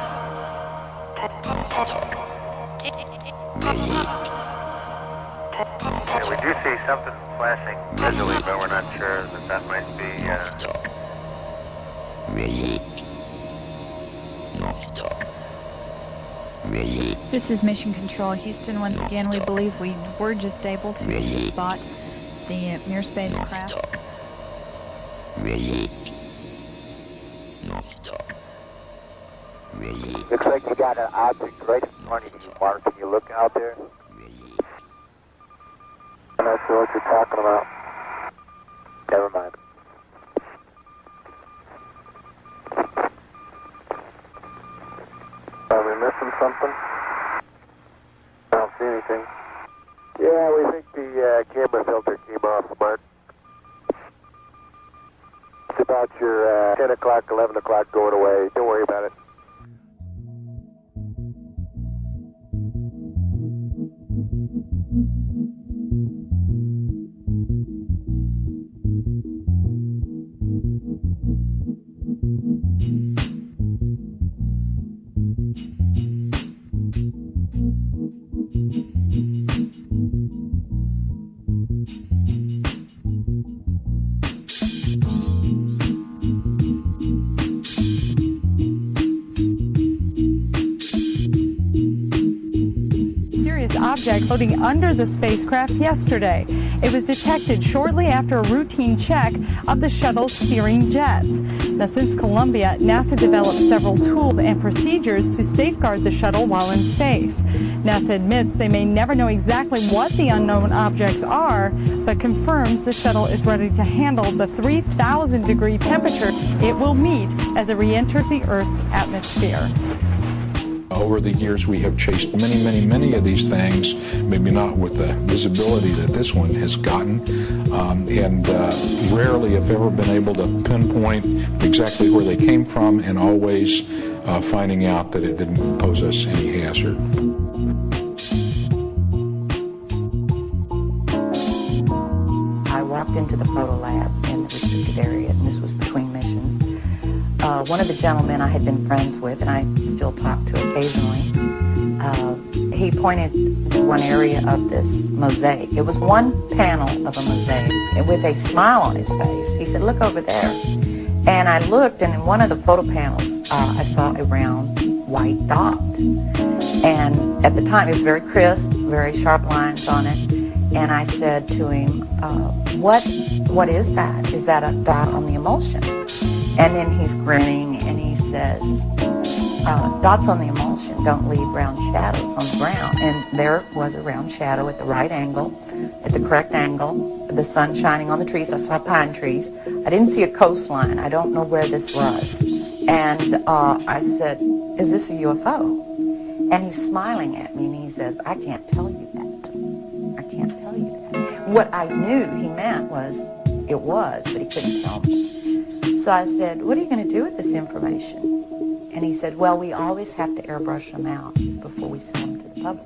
Yeah, we do see something flashing visually, but we're not sure that might be... This is Mission Control Houston. Once again, we believe we were just able to spot the Mir spacecraft. Looks like you got an object right in front of you, Mark. Can you look out there? I'm not sure what you're talking about. Never mind. Are we missing something? I don't see anything. Yeah, we think the camera filter came off, Mark. It's about your 10 o'clock, 11 o'clock going away. Don't worry about it. Object floating under the spacecraft yesterday. It was detected shortly after a routine check of the shuttle's steering jets. Now, since Columbia, NASA developed several tools and procedures to safeguard the shuttle while in space. NASA admits they may never know exactly what the unknown objects are, but confirms the shuttle is ready to handle the 3,000-degree temperature it will meet as it re-enters the Earth's atmosphere. Over the years, we have chased many of these things, maybe not with the visibility that this one has gotten, and rarely, if ever, been able to pinpoint exactly where they came from, and always finding out that it didn't pose us any hazard. I walked into the photo lab in the restricted area, and this was between missions. One of the gentlemen I had been friends with, and I still talk to occasionally, he pointed to one area of this mosaic. It was one panel of a mosaic, and with a smile on his face. He said, "Look over there." And I looked, and in one of the photo panels, I saw a round white dot. And at the time, it was very crisp, very sharp lines on it. And I said to him, what is that? Is that a dot on the emulsion? And then he's grinning, and he says, dots on the emulsion don't leave round shadows on the ground. And there was a round shadow at the right angle, at the correct angle, the sun shining on the trees. I saw pine trees. I didn't see a coastline. I don't know where this was. And I said, "Is this a UFO?" And he's smiling at me, and he says, "I can't tell you that. I can't tell you that." What I knew he meant was, it was, but he couldn't tell me. So I said, "What are you going to do with this information?" And he said, "Well, we always have to airbrush them out before we sell them to the public."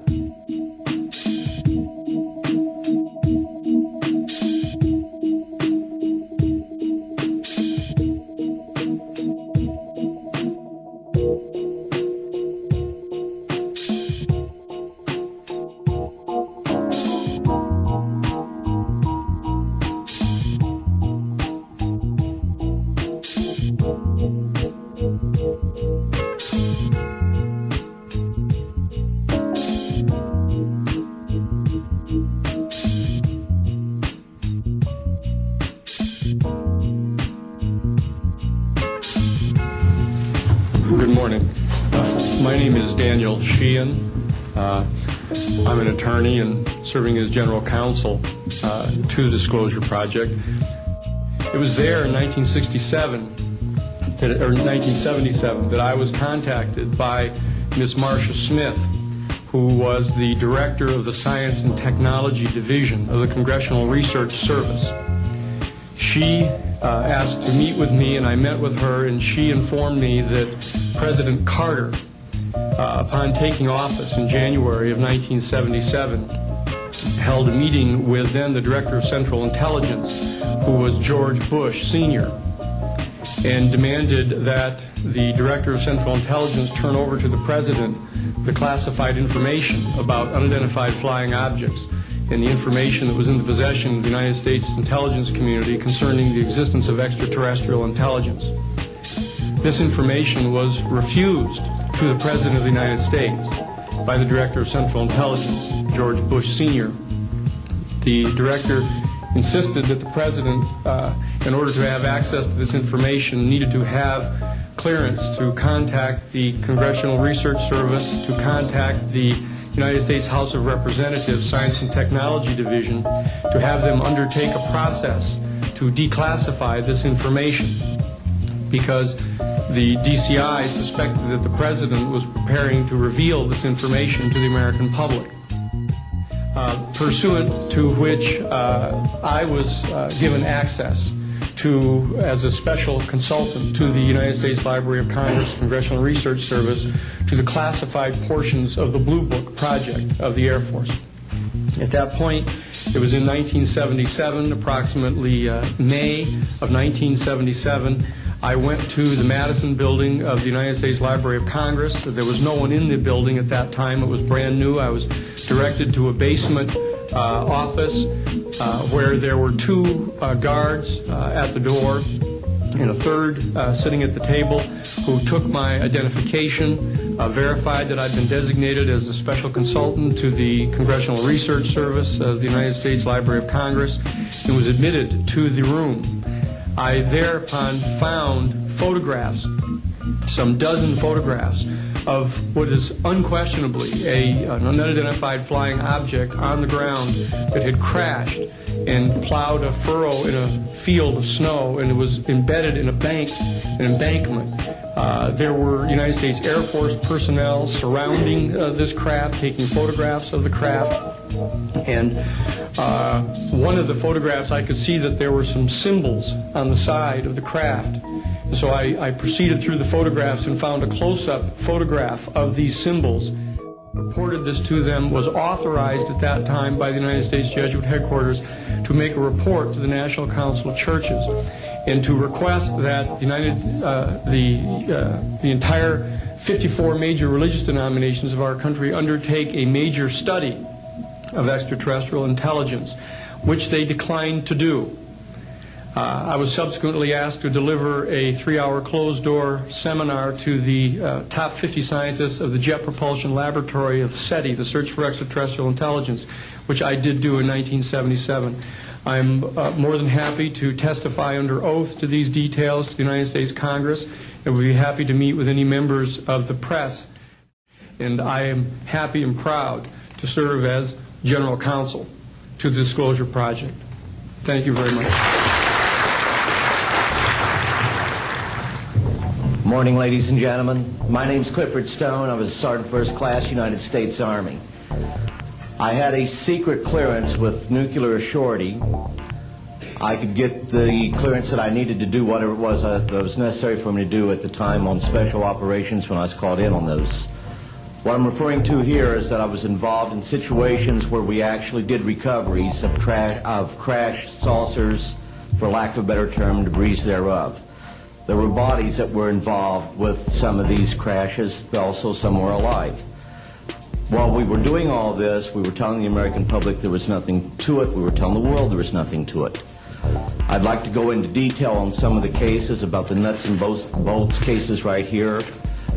Good morning. My name is Daniel Sheehan. I'm an attorney and serving as general counsel to the Disclosure Project. It was there in 1977 that I was contacted by Ms. Marcia Smith, who was the director of the Science and Technology Division of the Congressional Research Service. She asked to meet with me, and I met with her, and she informed me that President Carter, upon taking office in January of 1977, held a meeting with then the Director of Central Intelligence, who was George Bush Sr., and demanded that the Director of Central Intelligence turn over to the President the classified information about unidentified flying objects and the information that was in the possession of the United States intelligence community concerning the existence of extraterrestrial intelligence. This information was refused to the President of the United States by the Director of Central Intelligence, George Bush Sr. The Director insisted that the President, in order to have access to this information, needed to have clearance to contact the Congressional Research Service, to contact the United States House of Representatives Science and Technology Division, to have them undertake a process to declassify this information, because the DCI suspected that the President was preparing to reveal this information to the American public. Pursuant to which I was given access to, as a special consultant to the United States Library of Congress Congressional Research Service, to the classified portions of the Blue Book project of the Air Force. At that point, it was in 1977, approximately May of 1977, I went to the Madison building of the United States Library of Congress. There was no one in the building at that time. It was brand new. I was directed to a basement office where there were two guards at the door and a third sitting at the table, who took my identification, verified that I'd been designated as a special consultant to the Congressional Research Service of the United States Library of Congress, and was admitted to the room. I thereupon found photographs some dozen photographs of what is unquestionably an unidentified flying object on the ground that had crashed and plowed a furrow in a field of snow, and it was embedded in an embankment. There were United States Air Force personnel surrounding this craft, taking photographs of the craft. And one of the photographs, I could see that there were some symbols on the side of the craft. So I proceeded through the photographs and found a close-up photograph of these symbols. Reported this to them, was authorized at that time by the United States Jesuit headquarters to make a report to the National Council of Churches and to request that the entire 54 major religious denominations of our country undertake a major study of extraterrestrial intelligence, which they declined to do. I was subsequently asked to deliver a 3-hour closed-door seminar to the top 50 scientists of the Jet Propulsion Laboratory of SETI, the Search for Extraterrestrial Intelligence, which I did do in 1977. I'm more than happy to testify under oath to these details to the United States Congress, and would be happy to meet with any members of the press. And I am happy and proud to serve as General Counsel to the Disclosure Project. Thank you very much. Morning, ladies and gentlemen. My name's Clifford Stone. I was a Sergeant First Class, United States Army. I had a secret clearance with Nuclear Assurity. I could get the clearance that I needed to do whatever it was that was necessary for me to do at the time on special operations when I was called in on those. What I'm referring to here is that I was involved in situations where we actually did recoveries of crashed saucers, for lack of a better term, debris thereof. There were bodies that were involved with some of these crashes, also some were alive. While we were doing all this, we were telling the American public there was nothing to it. We were telling the world there was nothing to it. I'd like to go into detail on some of the cases, about the nuts and bolts cases right here,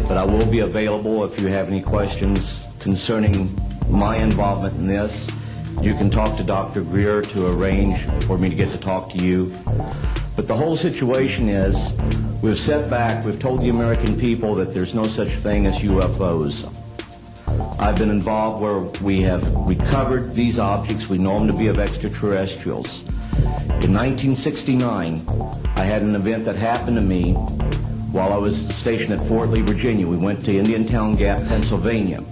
but I will be available if you have any questions concerning my involvement in this. You can talk to Dr. Greer to arrange for me to get to talk to you. But the whole situation is, we've set back, we've told the American people that there's no such thing as UFOs. I've been involved where we have recovered these objects. We know them to be of extraterrestrials. In 1969, I had an event that happened to me while I was stationed at Fort Lee, Virginia. We went to Indiantown Gap, Pennsylvania.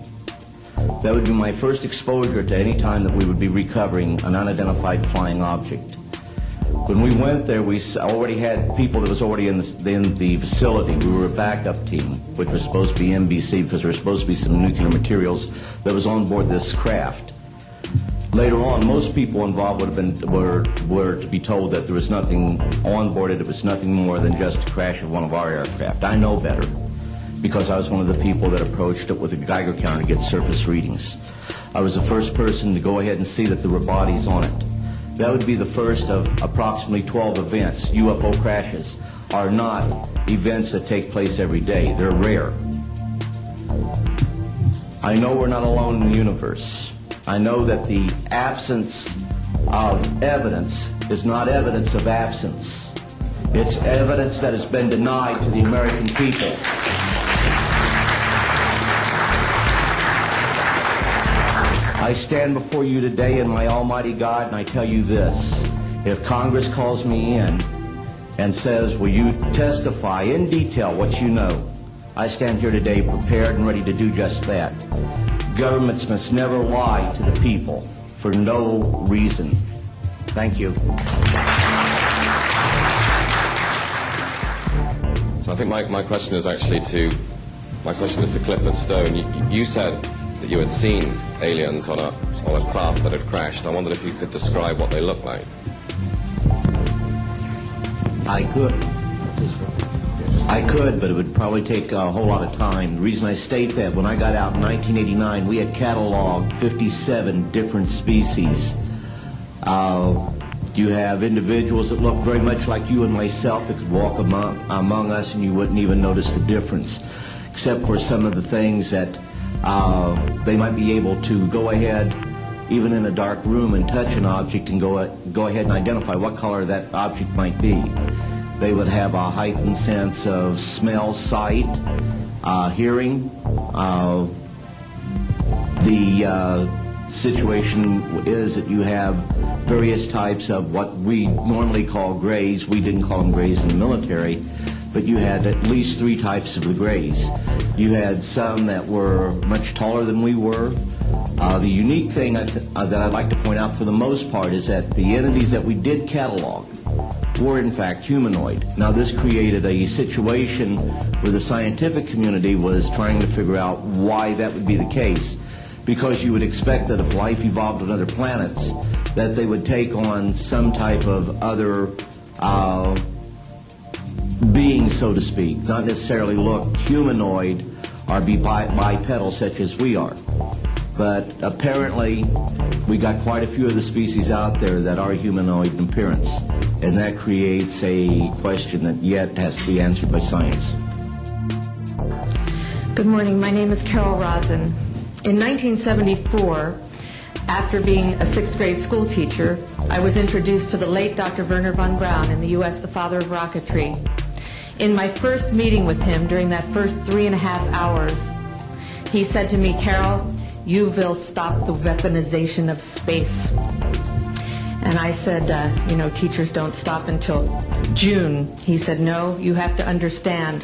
That would be my first exposure to any time that we would be recovering an unidentified flying object. When we went there, we already had people that was already in the facility. We were a backup team, which was supposed to be NBC, because there was supposed to be some nuclear materials that was on board this craft. Later on, most people involved were to be told that there was nothing on board it. It was nothing more than just a crash of one of our aircraft. I know better, because I was one of the people that approached it with a Geiger counter to get surface readings. I was the first person to go ahead and see that there were bodies on it. That would be the first of approximately 12 events. UFO crashes are not events that take place every day. They're rare. I know we're not alone in the universe. I know that the absence of evidence is not evidence of absence. It's evidence that has been denied to the American people. I stand before you today in my almighty God, and I tell you this. If Congress calls me in and says, will you testify in detail what you know, I stand here today prepared and ready to do just that. Governments must never lie to the people for no reason. Thank you. So I think my question is actually to Clifford Stone. You said that you had seen aliens on a craft that had crashed. I wondered if you could describe what they looked like. I could, but it would probably take a whole lot of time. The reason I state that, when I got out in 1989, we had cataloged 57 different species. You have individuals that look very much like you and myself that could walk among us and you wouldn't even notice the difference, except for some of the things that they might be able to go ahead, even in a dark room, and touch an object and go ahead and identify what color that object might be. They would have a heightened sense of smell, sight, hearing. The situation is that you have various types of what we normally call grays. We didn't call them grays in the military, but you had at least 3 types of the grays. You had some that were much taller than we were. The unique thing that I'd like to point out for the most part is that the entities that we did catalog were in fact humanoid. Now this created a situation where the scientific community was trying to figure out why that would be the case, because you would expect that if life evolved on other planets, that they would take on some type of other being, so to speak, not necessarily look humanoid or be bipedal such as we are. But apparently we got quite a few of the species out there that are humanoid in appearance, and that creates a question that yet has to be answered by science. Good morning, my name is Carol Rosen. In 1974, after being a 6th grade school teacher, I was introduced to the late Dr. Wernher von Braun in the U.S., the father of rocketry. In my first meeting with him, during that first 3.5 hours, he said to me, "Carol, you will stop the weaponization of space." And I said, teachers don't stop until June. He said, "No, you have to understand,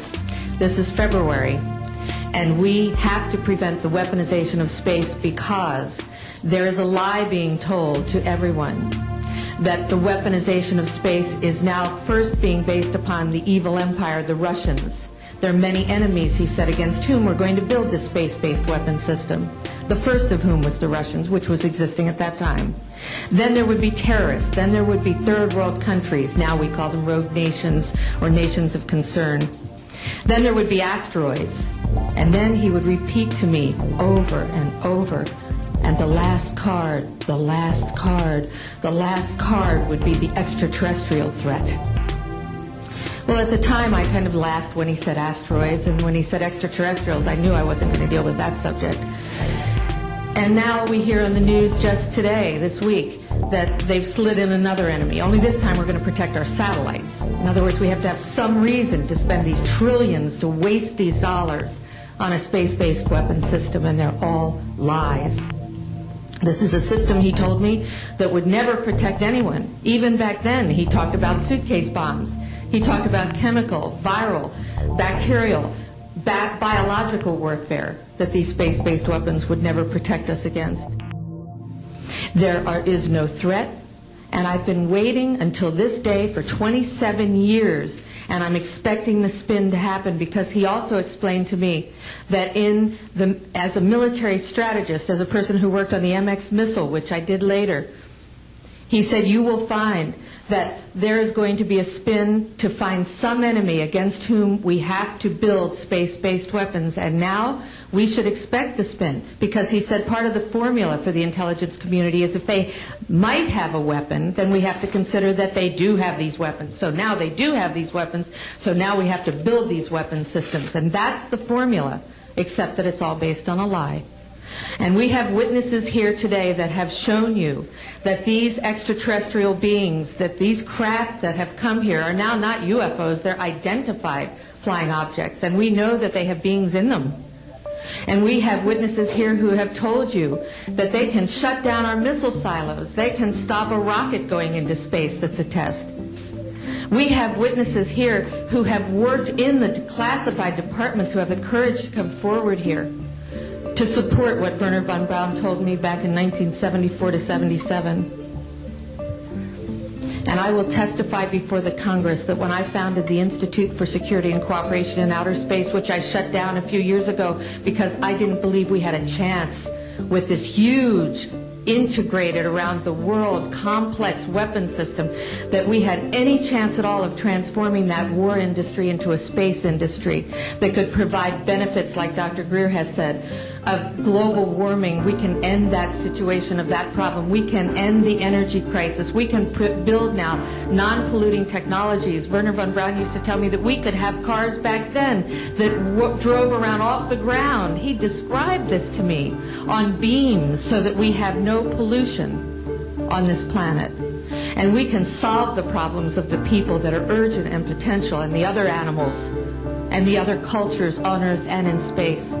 this is February, and we have to prevent the weaponization of space because there is a lie being told to everyone that the weaponization of space is now first being based upon the evil empire, the Russians. There are many enemies," he said, "against whom we're going to build this space-based weapon system. The first of whom was the Russians, which was existing at that time. Then there would be terrorists. Then there would be third world countries. Now we call them rogue nations or nations of concern. Then there would be asteroids." And then he would repeat to me over and over, "And the last card, the last card, the last card would be the extraterrestrial threat." Well, at the time, I kind of laughed when he said asteroids, and when he said extraterrestrials, I knew I wasn't going to deal with that subject. And now we hear on the news just today, this week, that they've slid in another enemy. Only this time we're going to protect our satellites. In other words, we have to have some reason to spend these trillions, to waste these dollars on a space-based weapon system, and they're all lies. This is a system, he told me, that would never protect anyone. Even back then, he talked about suitcase bombs. He talked about chemical, viral, bacterial, biological warfare, that these space-based weapons would never protect us against. There is no threat, and I've been waiting until this day for 27 years, and I'm expecting the spin to happen, because he also explained to me that as a military strategist, as a person who worked on the MX missile, which I did later, he said, "You will find that there is going to be a spin to find some enemy against whom we have to build space-based weapons." And now we should expect the spin, because he said part of the formula for the intelligence community is if they might have a weapon, then we have to consider that they do have these weapons. So now they do have these weapons, so now we have to build these weapon systems. And that's the formula, except that it's all based on a lie. And we have witnesses here today that have shown you that these extraterrestrial beings, that these craft that have come here are now not UFOs, they're identified flying objects, and we know that they have beings in them. And we have witnesses here who have told you that they can shut down our missile silos, they can stop a rocket going into space that's a test. We have witnesses here who have worked in the classified departments who have the courage to come forward here to support what Wernher von Braun told me back in 1974 to 77. And I will testify before the Congress that when I founded the Institute for Security and Cooperation in Outer Space, which I shut down a few years ago because I didn't believe we had a chance with this huge, integrated around the world, complex weapon system, that we had any chance at all of transforming that war industry into a space industry that could provide benefits, like Dr. Greer has said, of global warming. We can end that situation of that problem. We can end the energy crisis. We can build now non-polluting technologies. Wernher von Braun used to tell me that we could have cars back then that drove around off the ground. He described this to me on beams so that we have no pollution on this planet. And we can solve the problems of the people that are urgent and potential, and the other animals, and the other cultures on Earth and in space.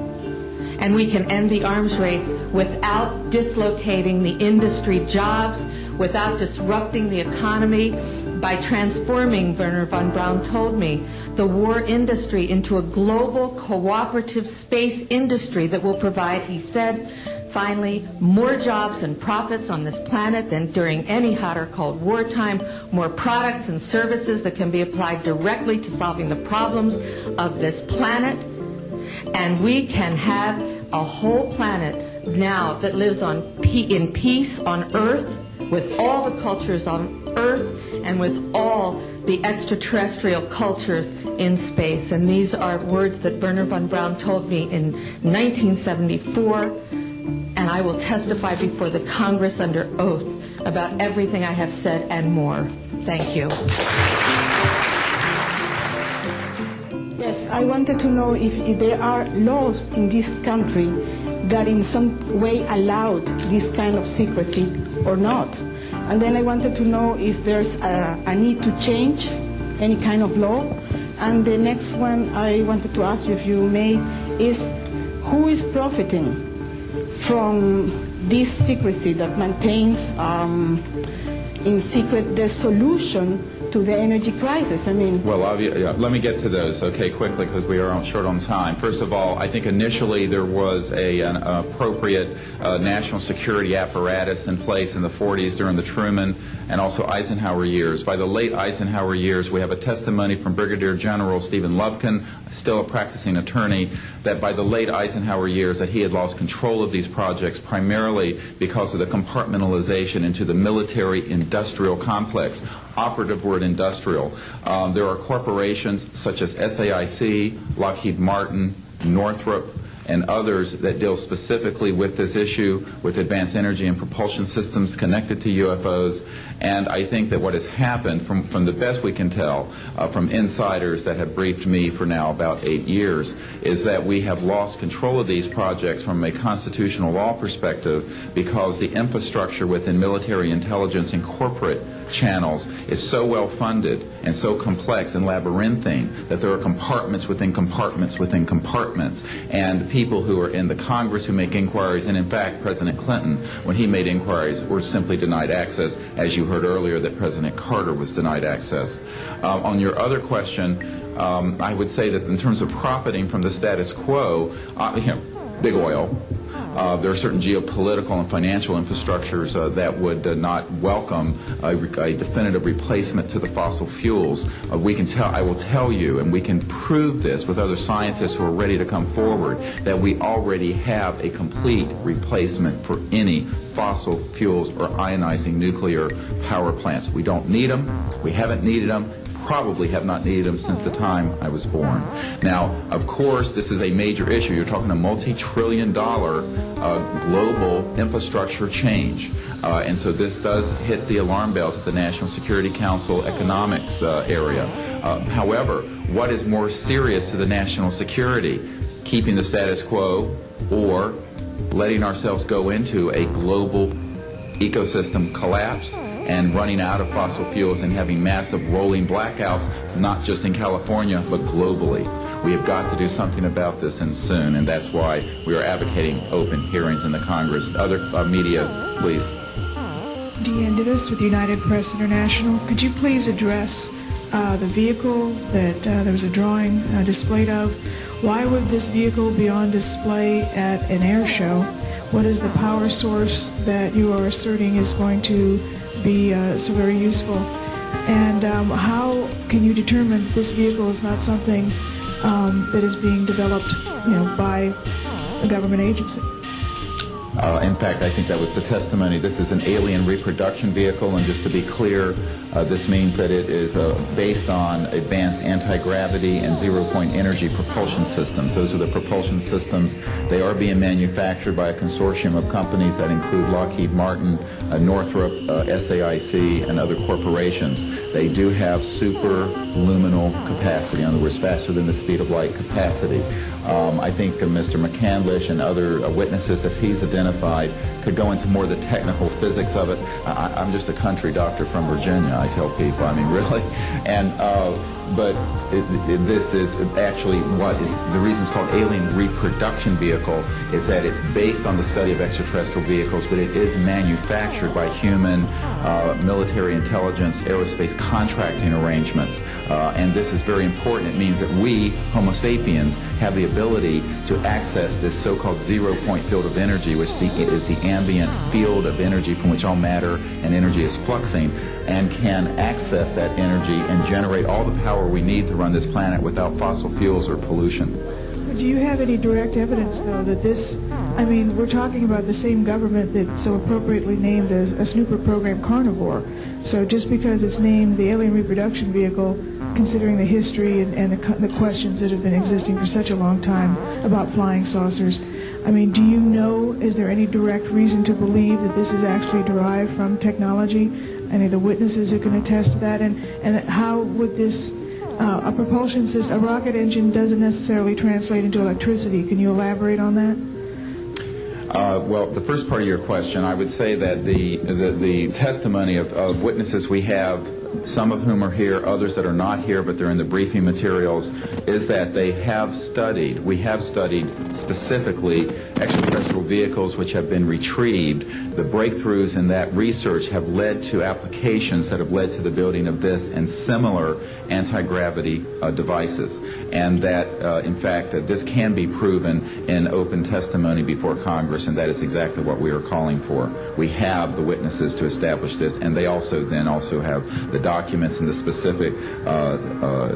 And we can end the arms race without dislocating the industry jobs, without disrupting the economy, by transforming, Wernher von Braun told me, the war industry into a global cooperative space industry that will provide, he said, finally, more jobs and profits on this planet than during any hot or cold wartime, more products and services that can be applied directly to solving the problems of this planet. And we can have a whole planet now that lives in peace on Earth, with all the cultures on Earth and with all the extraterrestrial cultures in space. And these are words that Wernher von Braun told me in 1974, and I will testify before the Congress under oath about everything I have said and more. Thank you. Yes, I wanted to know if there are laws in this country that in some way allowed this kind of secrecy or not. And then I wanted to know if there's a need to change any kind of law. And the next one I wanted to ask you, if you may, is who is profiting from this secrecy that maintains in secret the solution to the energy crisis? I mean, well, let me get to those, okay, quickly, because we are short on time. First of all, I think initially there was an appropriate national security apparatus in place in the 40s during the Truman and also Eisenhower years. By the late Eisenhower years, we have a testimony from Brigadier General Stephen Lufkin, still a practicing attorney, that by the late Eisenhower years that he had lost control of these projects primarily because of the compartmentalization into the military-industrial complex. Operative word industrial. There are corporations such as SAIC, Lockheed Martin, Northrop, and others that deal specifically with this issue, with advanced energy and propulsion systems connected to UFOs. And I think that what has happened, from the best we can tell, from insiders that have briefed me for now about 8 years, is that we have lost control of these projects from a constitutional law perspective because the infrastructure within military intelligence and corporate channels is so well funded and so complex and labyrinthine that there are compartments within compartments within compartments, and people who are in the Congress who make inquiries, and in fact President Clinton, when he made inquiries, were simply denied access, as you heard earlier that President Carter was denied access. On your other question, I would say that in terms of profiting from the status quo, big oil. There are certain geopolitical and financial infrastructures that would not welcome a definitive replacement to the fossil fuels. I will tell you, and we can prove this with other scientists who are ready to come forward, that we already have a complete replacement for any fossil fuels or ionizing nuclear power plants. We don't need them. We haven't needed them. Probably have not needed them since the time I was born. Now, of course, this is a major issue. You're talking a multi-trillion-dollar global infrastructure change. And so this does hit the alarm bells at the National Security Council economics area. However, what is more serious to the national security? Keeping the status quo or letting ourselves go into a global ecosystem collapse and running out of fossil fuels and having massive rolling blackouts, not just in California, but globally. We have got to do something about this, and soon, and that's why we are advocating open hearings in the Congress. Other media, please. Deanne Divis with United Press International. Could you please address the vehicle that there was a drawing displayed of? Why would this vehicle be on display at an air show? What is the power source that you are asserting is going to be so very useful? And how can you determine this vehicle is not something that is being developed, by a government agency? In fact, I think that was the testimony. This is an alien reproduction vehicle, and just to be clear, this means that it is based on advanced anti-gravity and zero-point energy propulsion systems. Those are the propulsion systems. They are being manufactured by a consortium of companies that include Lockheed Martin, Northrop, SAIC, and other corporations. They do have superluminal capacity, in other words, faster than the speed of light capacity. I think Mr. McCandlish and other witnesses that he's identified identified. Could go into more of the technical physics of it. I'm just a country doctor from Virginia, I tell people. I mean, really. And but this is actually what is the reason it's called alien reproduction vehicle, is that it's based on the study of extraterrestrial vehicles, but it is manufactured by human military intelligence, aerospace contracting arrangements. And this is very important. It means that we, Homo sapiens, have the ability to access this so-called zero-point field of energy, which is the ambient field of energy from which all matter and energy is fluxing, and can access that energy and generate all the power we need to run this planet without fossil fuels or pollution. Do you have any direct evidence, though, that this, I mean, we're talking about the same government that so appropriately named a snooper program Carnivore. So just because it's named the Alien Reproduction Vehicle, considering the history and the questions that have been existing for such a long time about flying saucers, I mean, do you know, is there any direct reason to believe that this is actually derived from technology? Any of the witnesses who can attest to that? And how would this, a propulsion system, a rocket engine doesn't necessarily translate into electricity. Can you elaborate on that? Well, the first part of your question, I would say that the testimony of witnesses we have, some of whom are here, others that are not here, but they're in the briefing materials, is that we have studied specifically extraterrestrial vehicles which have been retrieved. The breakthroughs in that research have led to applications that have led to the building of this and similar anti-gravity devices. And that, in fact, this can be proven in open testimony before Congress, and that is exactly what we are calling for. We have the witnesses to establish this, and they also have the documents and the specific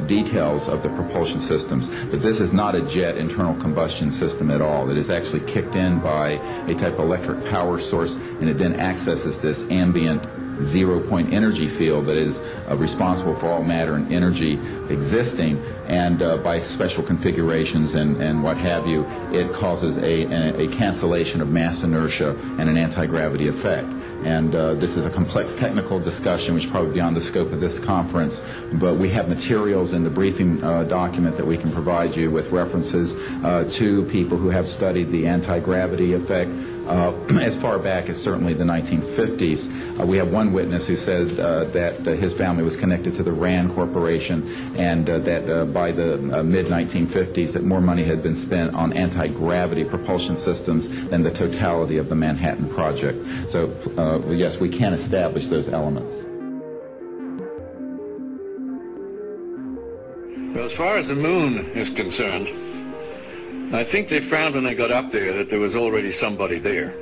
details of the propulsion systems. But this is not a jet internal combustion system at all. It is actually kicked in by a type of electric power source, and it then accesses this ambient zero-point energy field that is responsible for all matter and energy existing, and by special configurations and what have you, it causes a cancellation of mass inertia and an anti-gravity effect. And this is a complex technical discussion which is probably beyond the scope of this conference, but we have materials in the briefing document that we can provide you with references to people who have studied the anti-gravity effect as far back as certainly the 1950s. We have one witness who says that his family was connected to the RAND Corporation, and that by the mid-1950s that more money had been spent on anti-gravity propulsion systems than the totality of the Manhattan Project. So yes, we can establish those elements. Well, as far as the moon is concerned, I think they found when they got up there that there was already somebody there.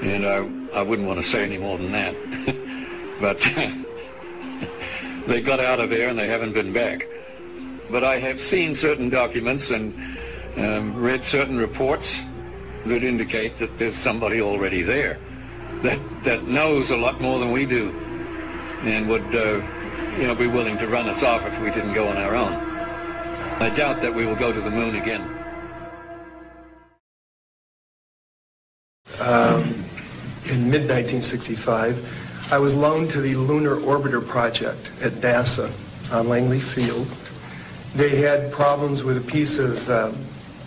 And I wouldn't want to say any more than that. But they got out of there and they haven't been back. But I have seen certain documents and read certain reports that indicate that there's somebody already there that knows a lot more than we do and would be willing to run us off if we didn't go on our own. I doubt that we will go to the moon again. In mid-1965, I was loaned to the Lunar Orbiter Project at NASA on Langley Field. They had problems with a piece of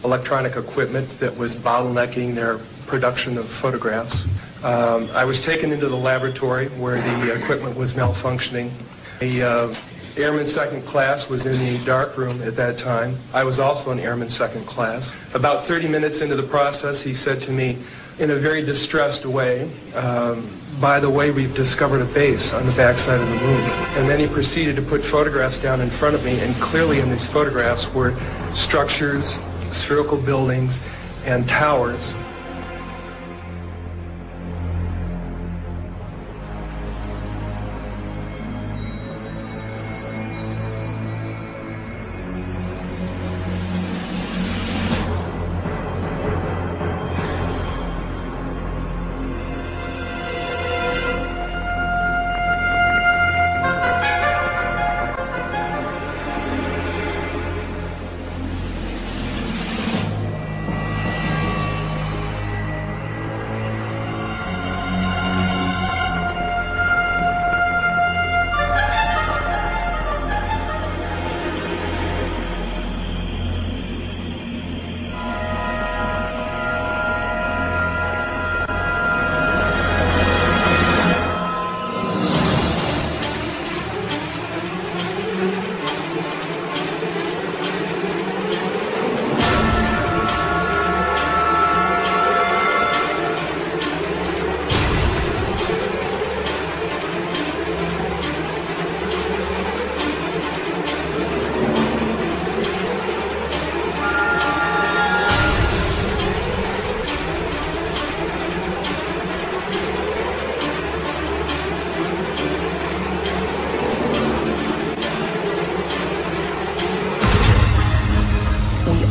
electronic equipment that was bottlenecking their production of photographs. I was taken into the laboratory where the equipment was malfunctioning. The Airman Second Class was in the dark room at that time. I was also an Airman Second Class. About 30 minutes into the process, he said to me in a very distressed way, by the way, we've discovered a base on the backside of the moon. And then he proceeded to put photographs down in front of me, and clearly in these photographs were structures, spherical buildings, and towers.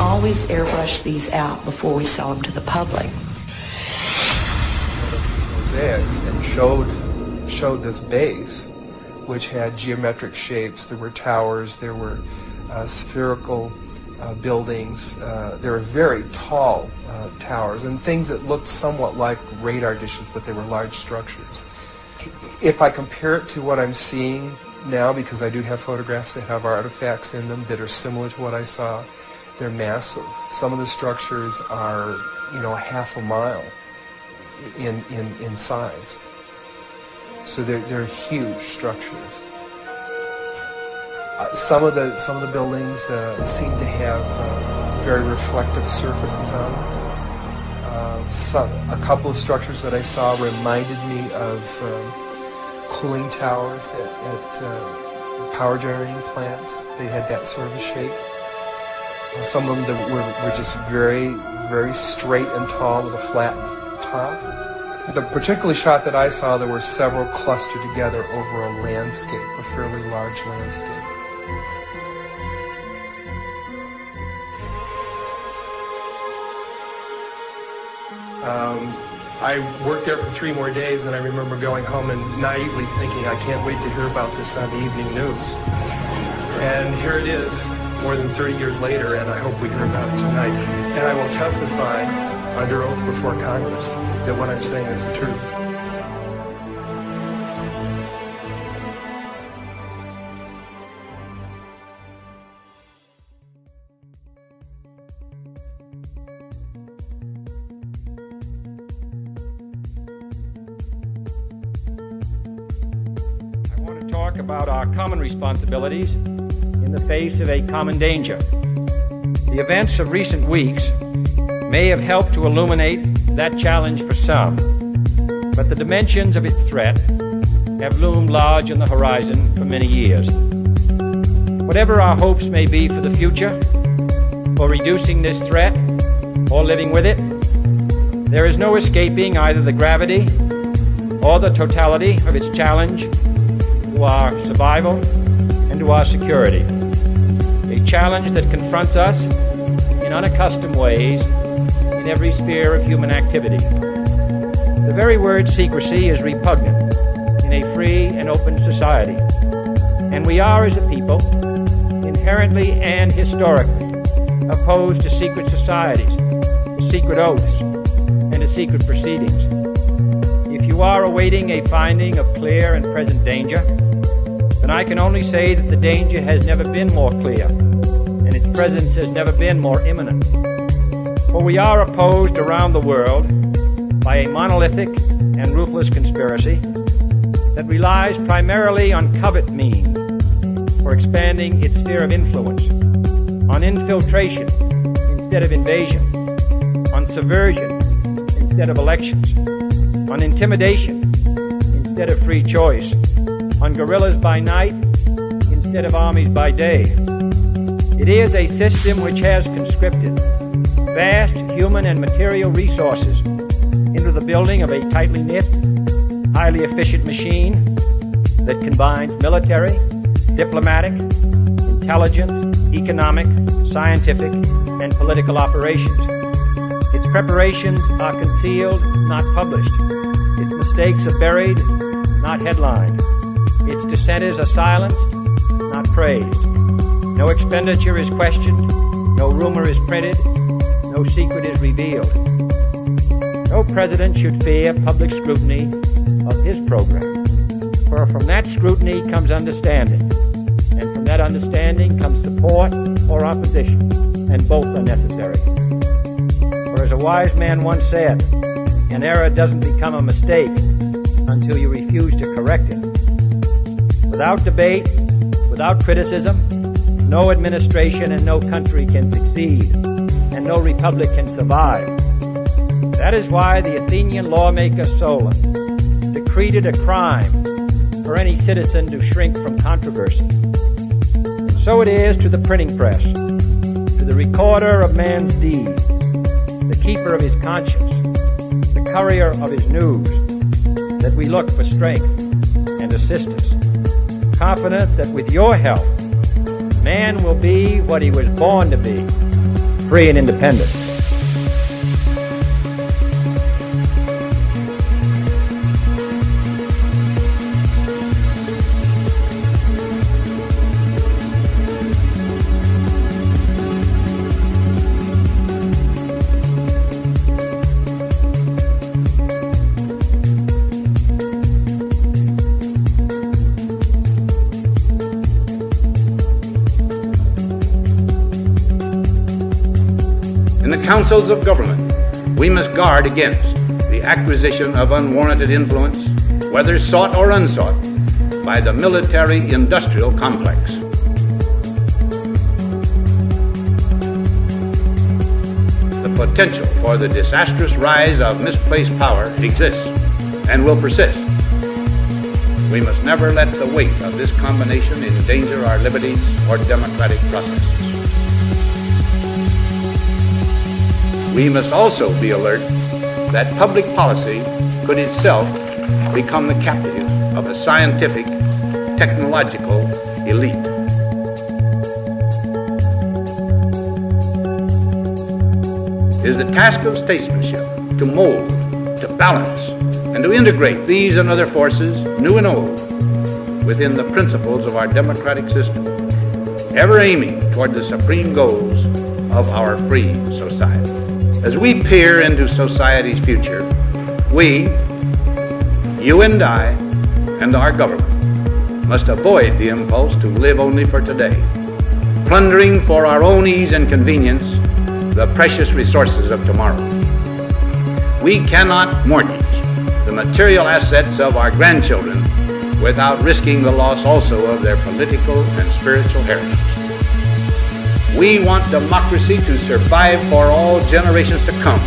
always airbrush these out before we sell them to the public. Mosaics and showed this base, which had geometric shapes. There were towers, there were spherical buildings, there were very tall towers, and things that looked somewhat like radar dishes, but they were large structures. If I compare it to what I'm seeing now, because I do have photographs that have artifacts in them that are similar to what I saw, they're massive. Some of the structures are, half a mile in size. So they're huge structures. Some of the buildings seem to have very reflective surfaces on them. A couple of structures that I saw reminded me of cooling towers at power generating plants. They had that sort of a shape. Some of them that were just very, very straight and tall with a flat top. The particular shot that I saw, there were several clustered together over a landscape, a fairly large landscape. I worked there for 3 more days, and I remember going home and naively thinking, I can't wait to hear about this on the evening news. And here it is, more than 30 years later, and I hope we hear about it tonight. And I will testify under oath before Congress that what I'm saying is the truth. Talk about our common responsibilities in the face of a common danger. The events of recent weeks may have helped to illuminate that challenge for some, but the dimensions of its threat have loomed large on the horizon for many years. Whatever our hopes may be for the future, for reducing this threat or living with it, there is no escaping either the gravity or the totality of its challenge to our survival and to our security. A challenge that confronts us in unaccustomed ways in every sphere of human activity. The very word secrecy is repugnant in a free and open society, and we are, as a people, inherently and historically opposed to secret societies, to secret oaths, and to secret proceedings. If you are awaiting a finding of clear and present danger, then I can only say that the danger has never been more clear, and its presence has never been more imminent. For we are opposed around the world by a monolithic and ruthless conspiracy that relies primarily on covert means for expanding its sphere of influence, on infiltration instead of invasion, on subversion instead of elections, on intimidation instead of free choice, on guerrillas by night instead of armies by day. It is a system which has conscripted vast human and material resources into the building of a tightly knit, highly efficient machine that combines military, diplomatic, intelligence, economic, scientific, and political operations. Its preparations are concealed, not published. Its mistakes are buried, not headlined. Its dissenters are silenced, not praised. No expenditure is questioned, no rumor is printed, no secret is revealed. No president should fear public scrutiny of his program, for from that scrutiny comes understanding, and from that understanding comes support or opposition, and both are necessary. For as a wise man once said, an error doesn't become a mistake until you refuse to correct it. Without debate, without criticism, no administration and no country can succeed, and no republic can survive. That is why the Athenian lawmaker Solon decreed it a crime for any citizen to shrink from controversy. And so it is to the printing press, to the recorder of man's deeds, the keeper of his conscience, the courier of his news, that we look for strength and assistance, confident that with your help, man will be what he was born to be, free and independent. Councils of government, we must guard against the acquisition of unwarranted influence, whether sought or unsought, by the military-industrial complex. The potential for the disastrous rise of misplaced power exists and will persist. We must never let the weight of this combination endanger our liberties or democratic processes. We must also be alert that public policy could itself become the captive of a scientific, technological elite. It is the task of statesmanship to mold, to balance, and to integrate these and other forces, new and old, within the principles of our democratic system, ever aiming toward the supreme goals of our free society. As we peer into society's future, we, you and I, and our government must avoid the impulse to live only for today, plundering for our own ease and convenience the precious resources of tomorrow. We cannot mortgage the material assets of our grandchildren without risking the loss also of their political and spiritual heritage. We want democracy to survive for all generations to come.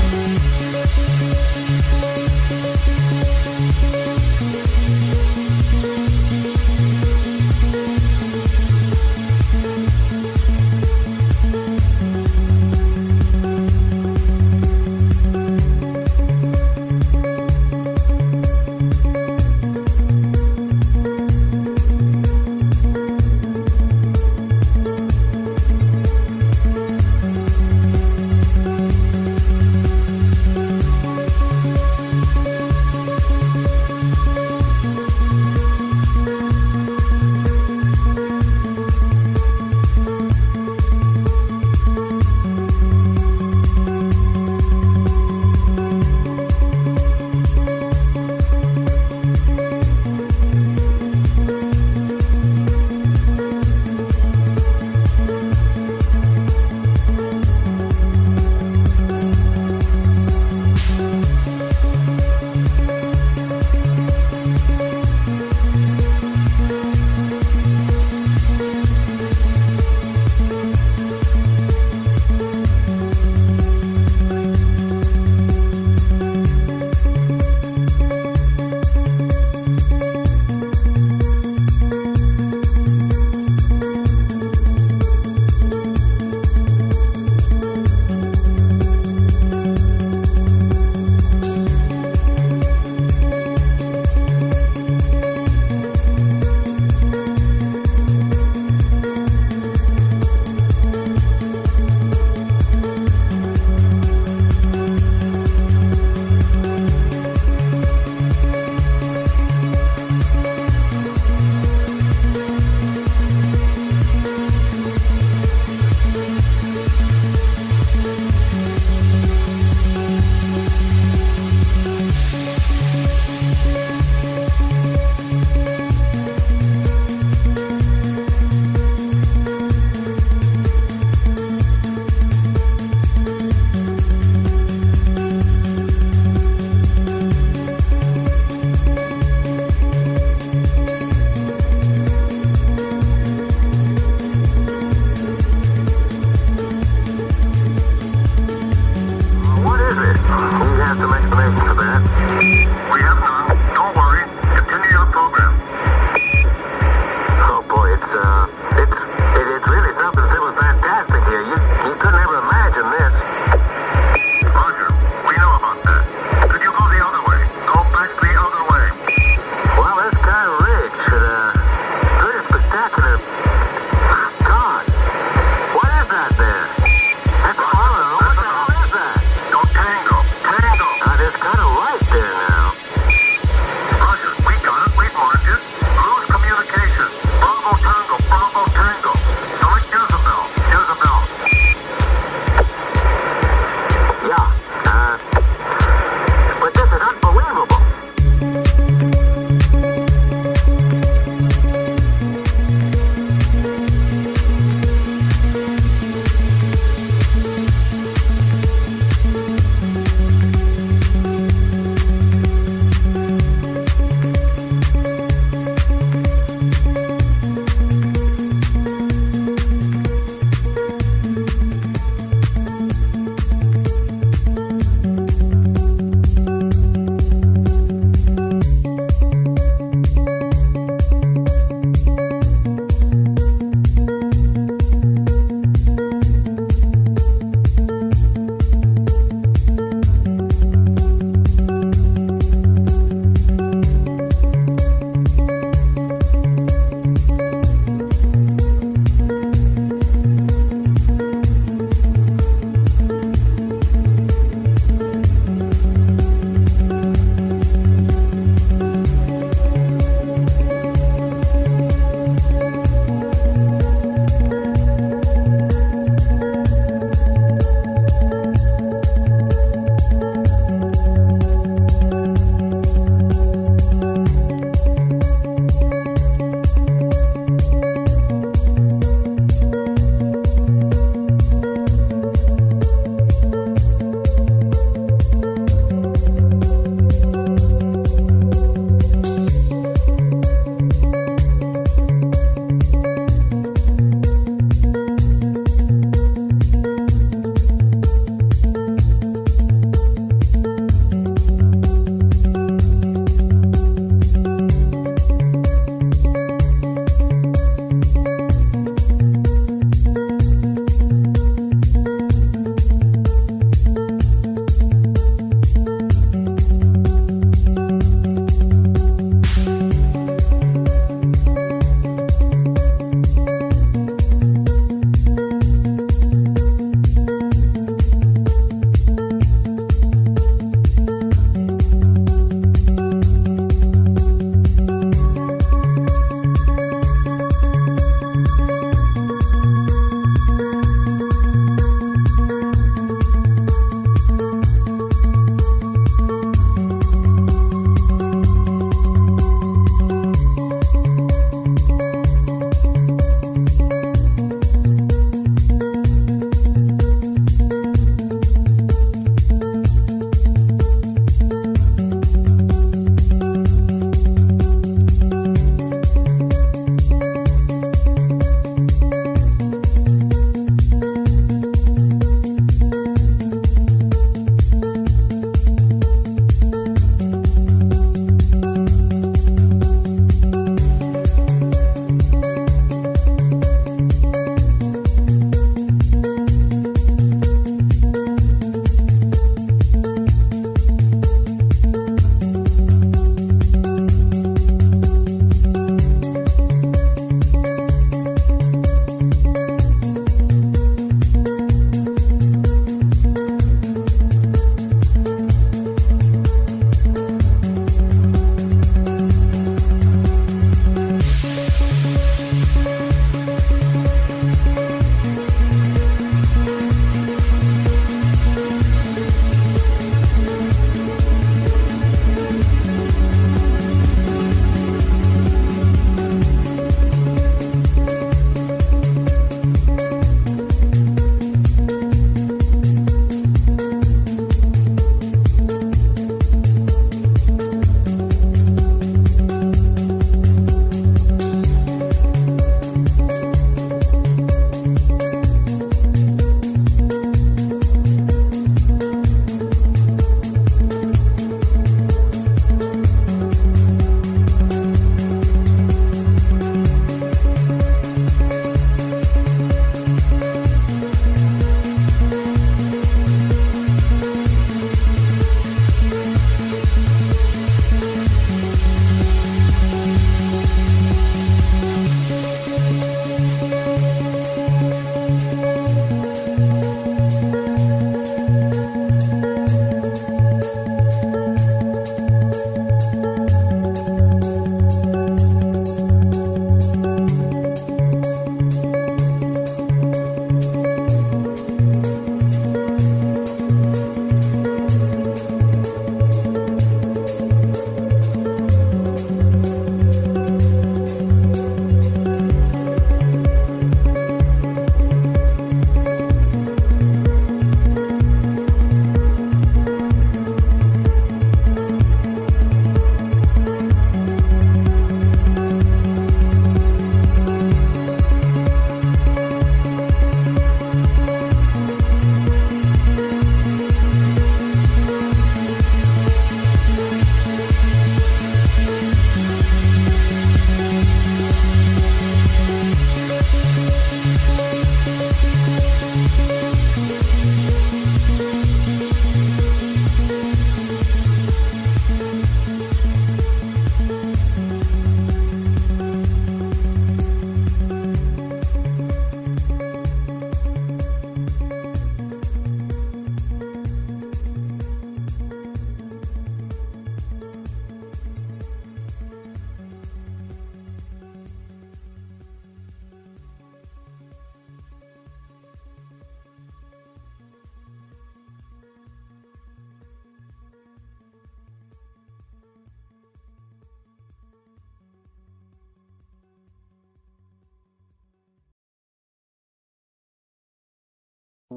I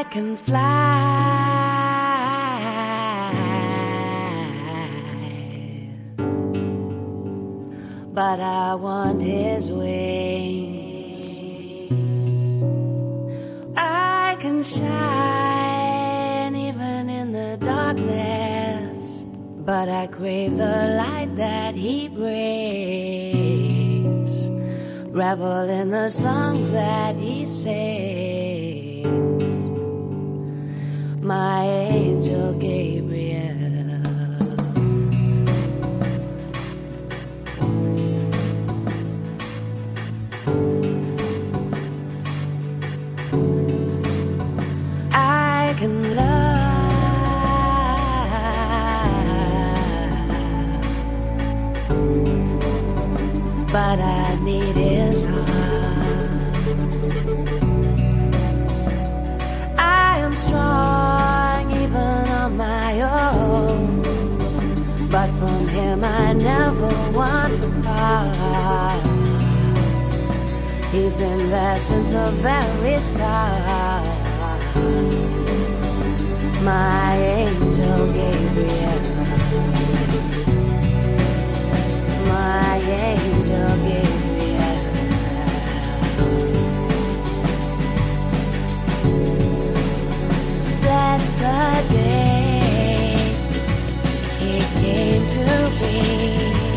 can fly, but I want his wings. I can shine even in the darkness, but I crave the light that he brings. Revel in the songs that he sings. My angel Gabriel. I can love, but I need his heart. I am strong even on my own, but from him I never want to part. He's been there since the very start. My angel Gabriel. My angel Gabriel. Bless the day he came to be.